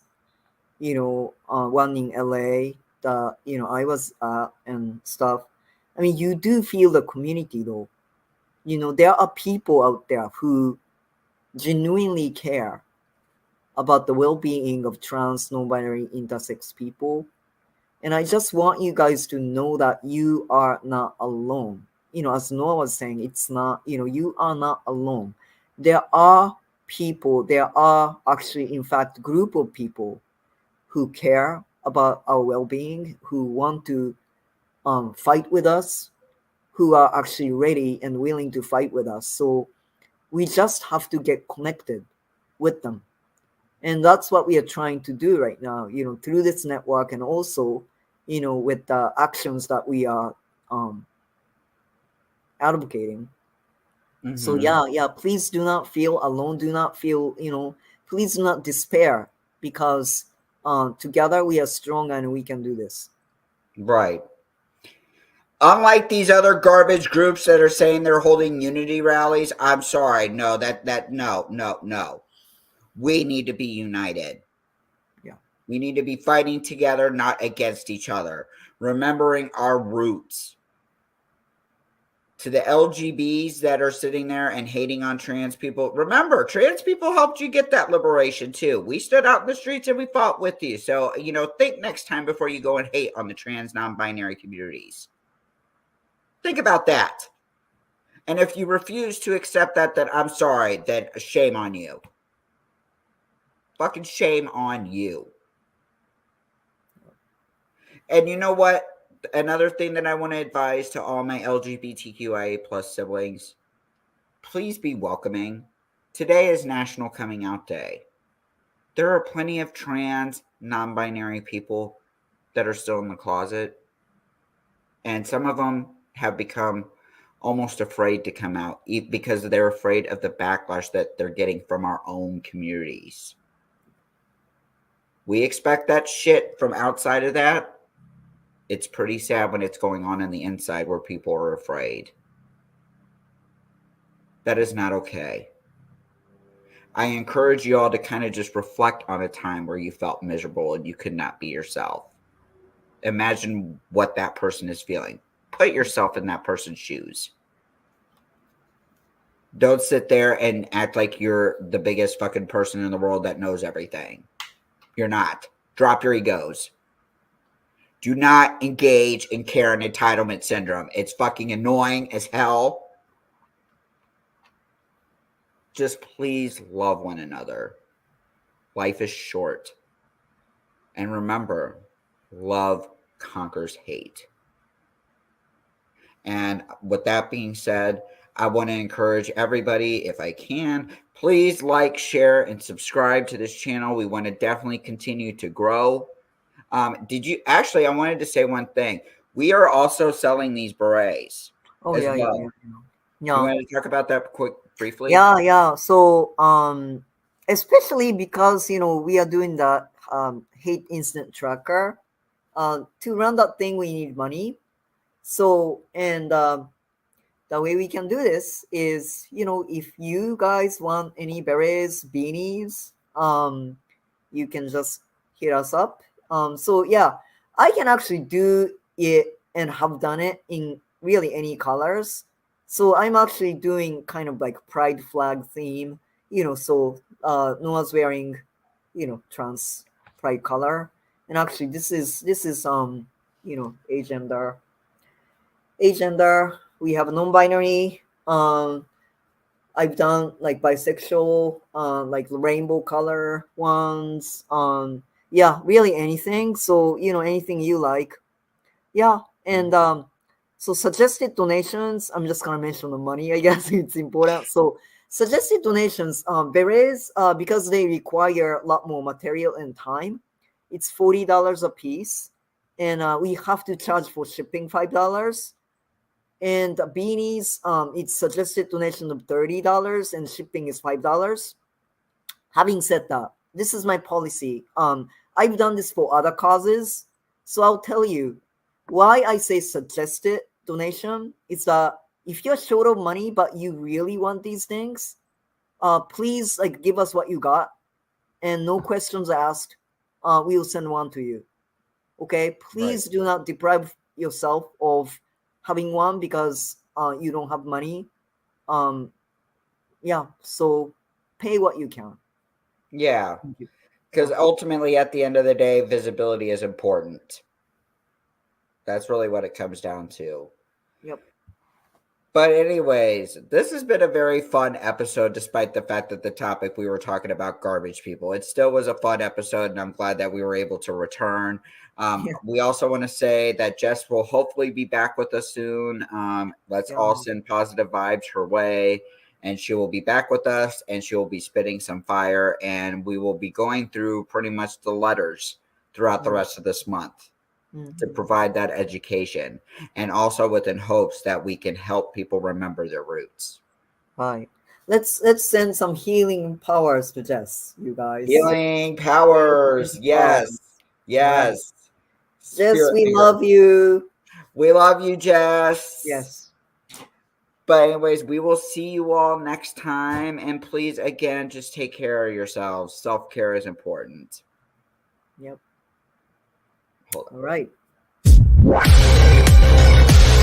you know, one in LA that, you know, I was at and stuff. I mean, you do feel the community though. You know, there are people out there who genuinely care about the well-being of trans, non-binary, intersex people. And I just want you guys to know that you are not alone. You know, as Noah was saying, it's not, you know, you are not alone. There are people, there are actually, in fact, group of people who care about our well-being, who want to fight with us, who are actually ready and willing to fight with us. So we just have to get connected with them. And that's what we are trying to do right now, you know, through this network, and also, you know, with the actions that we are advocating. Mm-hmm. So yeah, please do not feel alone. Do not feel, you know, please do not despair, because together we are strong and we can do this. Right. Unlike these other garbage groups that are saying they're holding unity rallies, I'm sorry. No, no. We need to be united. Yeah. We need to be fighting together, not against each other. Remembering our roots. To the LGBs that are sitting there and hating on trans people, remember, trans people helped you get that liberation too. We stood out in the streets and we fought with you. So, you know, think next time before you go and hate on the trans, non-binary communities. Think about that. And if you refuse to accept that, then I'm sorry, then shame on you. Fucking shame on you. And you know what? Another thing that I want to advise to all my LGBTQIA plus siblings, please be welcoming. Today is National Coming Out Day. There are plenty of trans, non-binary people that are still in the closet, and some of them have become almost afraid to come out because they're afraid of the backlash that they're getting from our own communities. We expect that shit from outside of that. It's pretty sad when it's going on the inside where people are afraid. That is not okay. I encourage you all to kind of just reflect on a time where you felt miserable and you could not be yourself. Imagine what that person is feeling. Put yourself in that person's shoes. Don't sit there and act like you're the biggest fucking person in the world that knows everything. You're not. Drop your egos. Do not engage in Karen entitlement syndrome. It's fucking annoying as hell. Just please love one another. Life is short. And remember, love conquers hate. And with that being said, I want to encourage everybody, if I can, please like, share, and subscribe to this channel. We want to definitely continue to grow. I wanted to say one thing. We are also selling these berets as well. Yeah. You want to talk about that briefly? Yeah. So, especially because, we are doing the hate incident tracker. To run that thing, we need money. So, and the way we can do this is, if you guys want any berets, beanies, you can just hit us up. So yeah, I can actually do it and have done it in really any colors. So I'm actually doing kind of like pride flag theme, so no one's wearing, trans pride color. And actually this is agender. We have non-binary. I've done like bisexual, like rainbow color ones. Yeah, really anything. So anything you like. Yeah, and so suggested donations. I'm just gonna mention the money. I guess it's important. So suggested donations. Berets, because they require a lot more material and time. It's $40 a piece, and we have to charge for shipping $5. And beanies, it's suggested donation of $30 and shipping is $5. Having said that, this is my policy. I've done this for other causes, so I'll tell you why I say suggested donation. Is that if you're short of money but you really want these things, please give us what you got, and no questions asked. We will send one to you. Okay, please do not deprive yourself of having one because you don't have money. Yeah, so pay what you can. Yeah, because ultimately at the end of the day, visibility is important. That's really what it comes down to. Yep. But anyways, this has been a very fun episode, despite the fact that the topic we were talking about garbage people. It still was a fun episode, and I'm glad that we were able to return. We also want to say that Jess will hopefully be back with us soon. Let's all send positive vibes her way, and she will be back with us, and she will be spitting some fire, and we will be going through pretty much the letters throughout the rest of this month. To provide that education, and also within hopes that we can help people remember their roots. Right. Let's send some healing powers to Jess, you guys. Healing powers. Yes. Yes. Jess, we love you. We love you, Jess. Yes. But anyways, we will see you all next time. And please, again, just take care of yourselves. Self-care is important. Yep. Hold on. All right.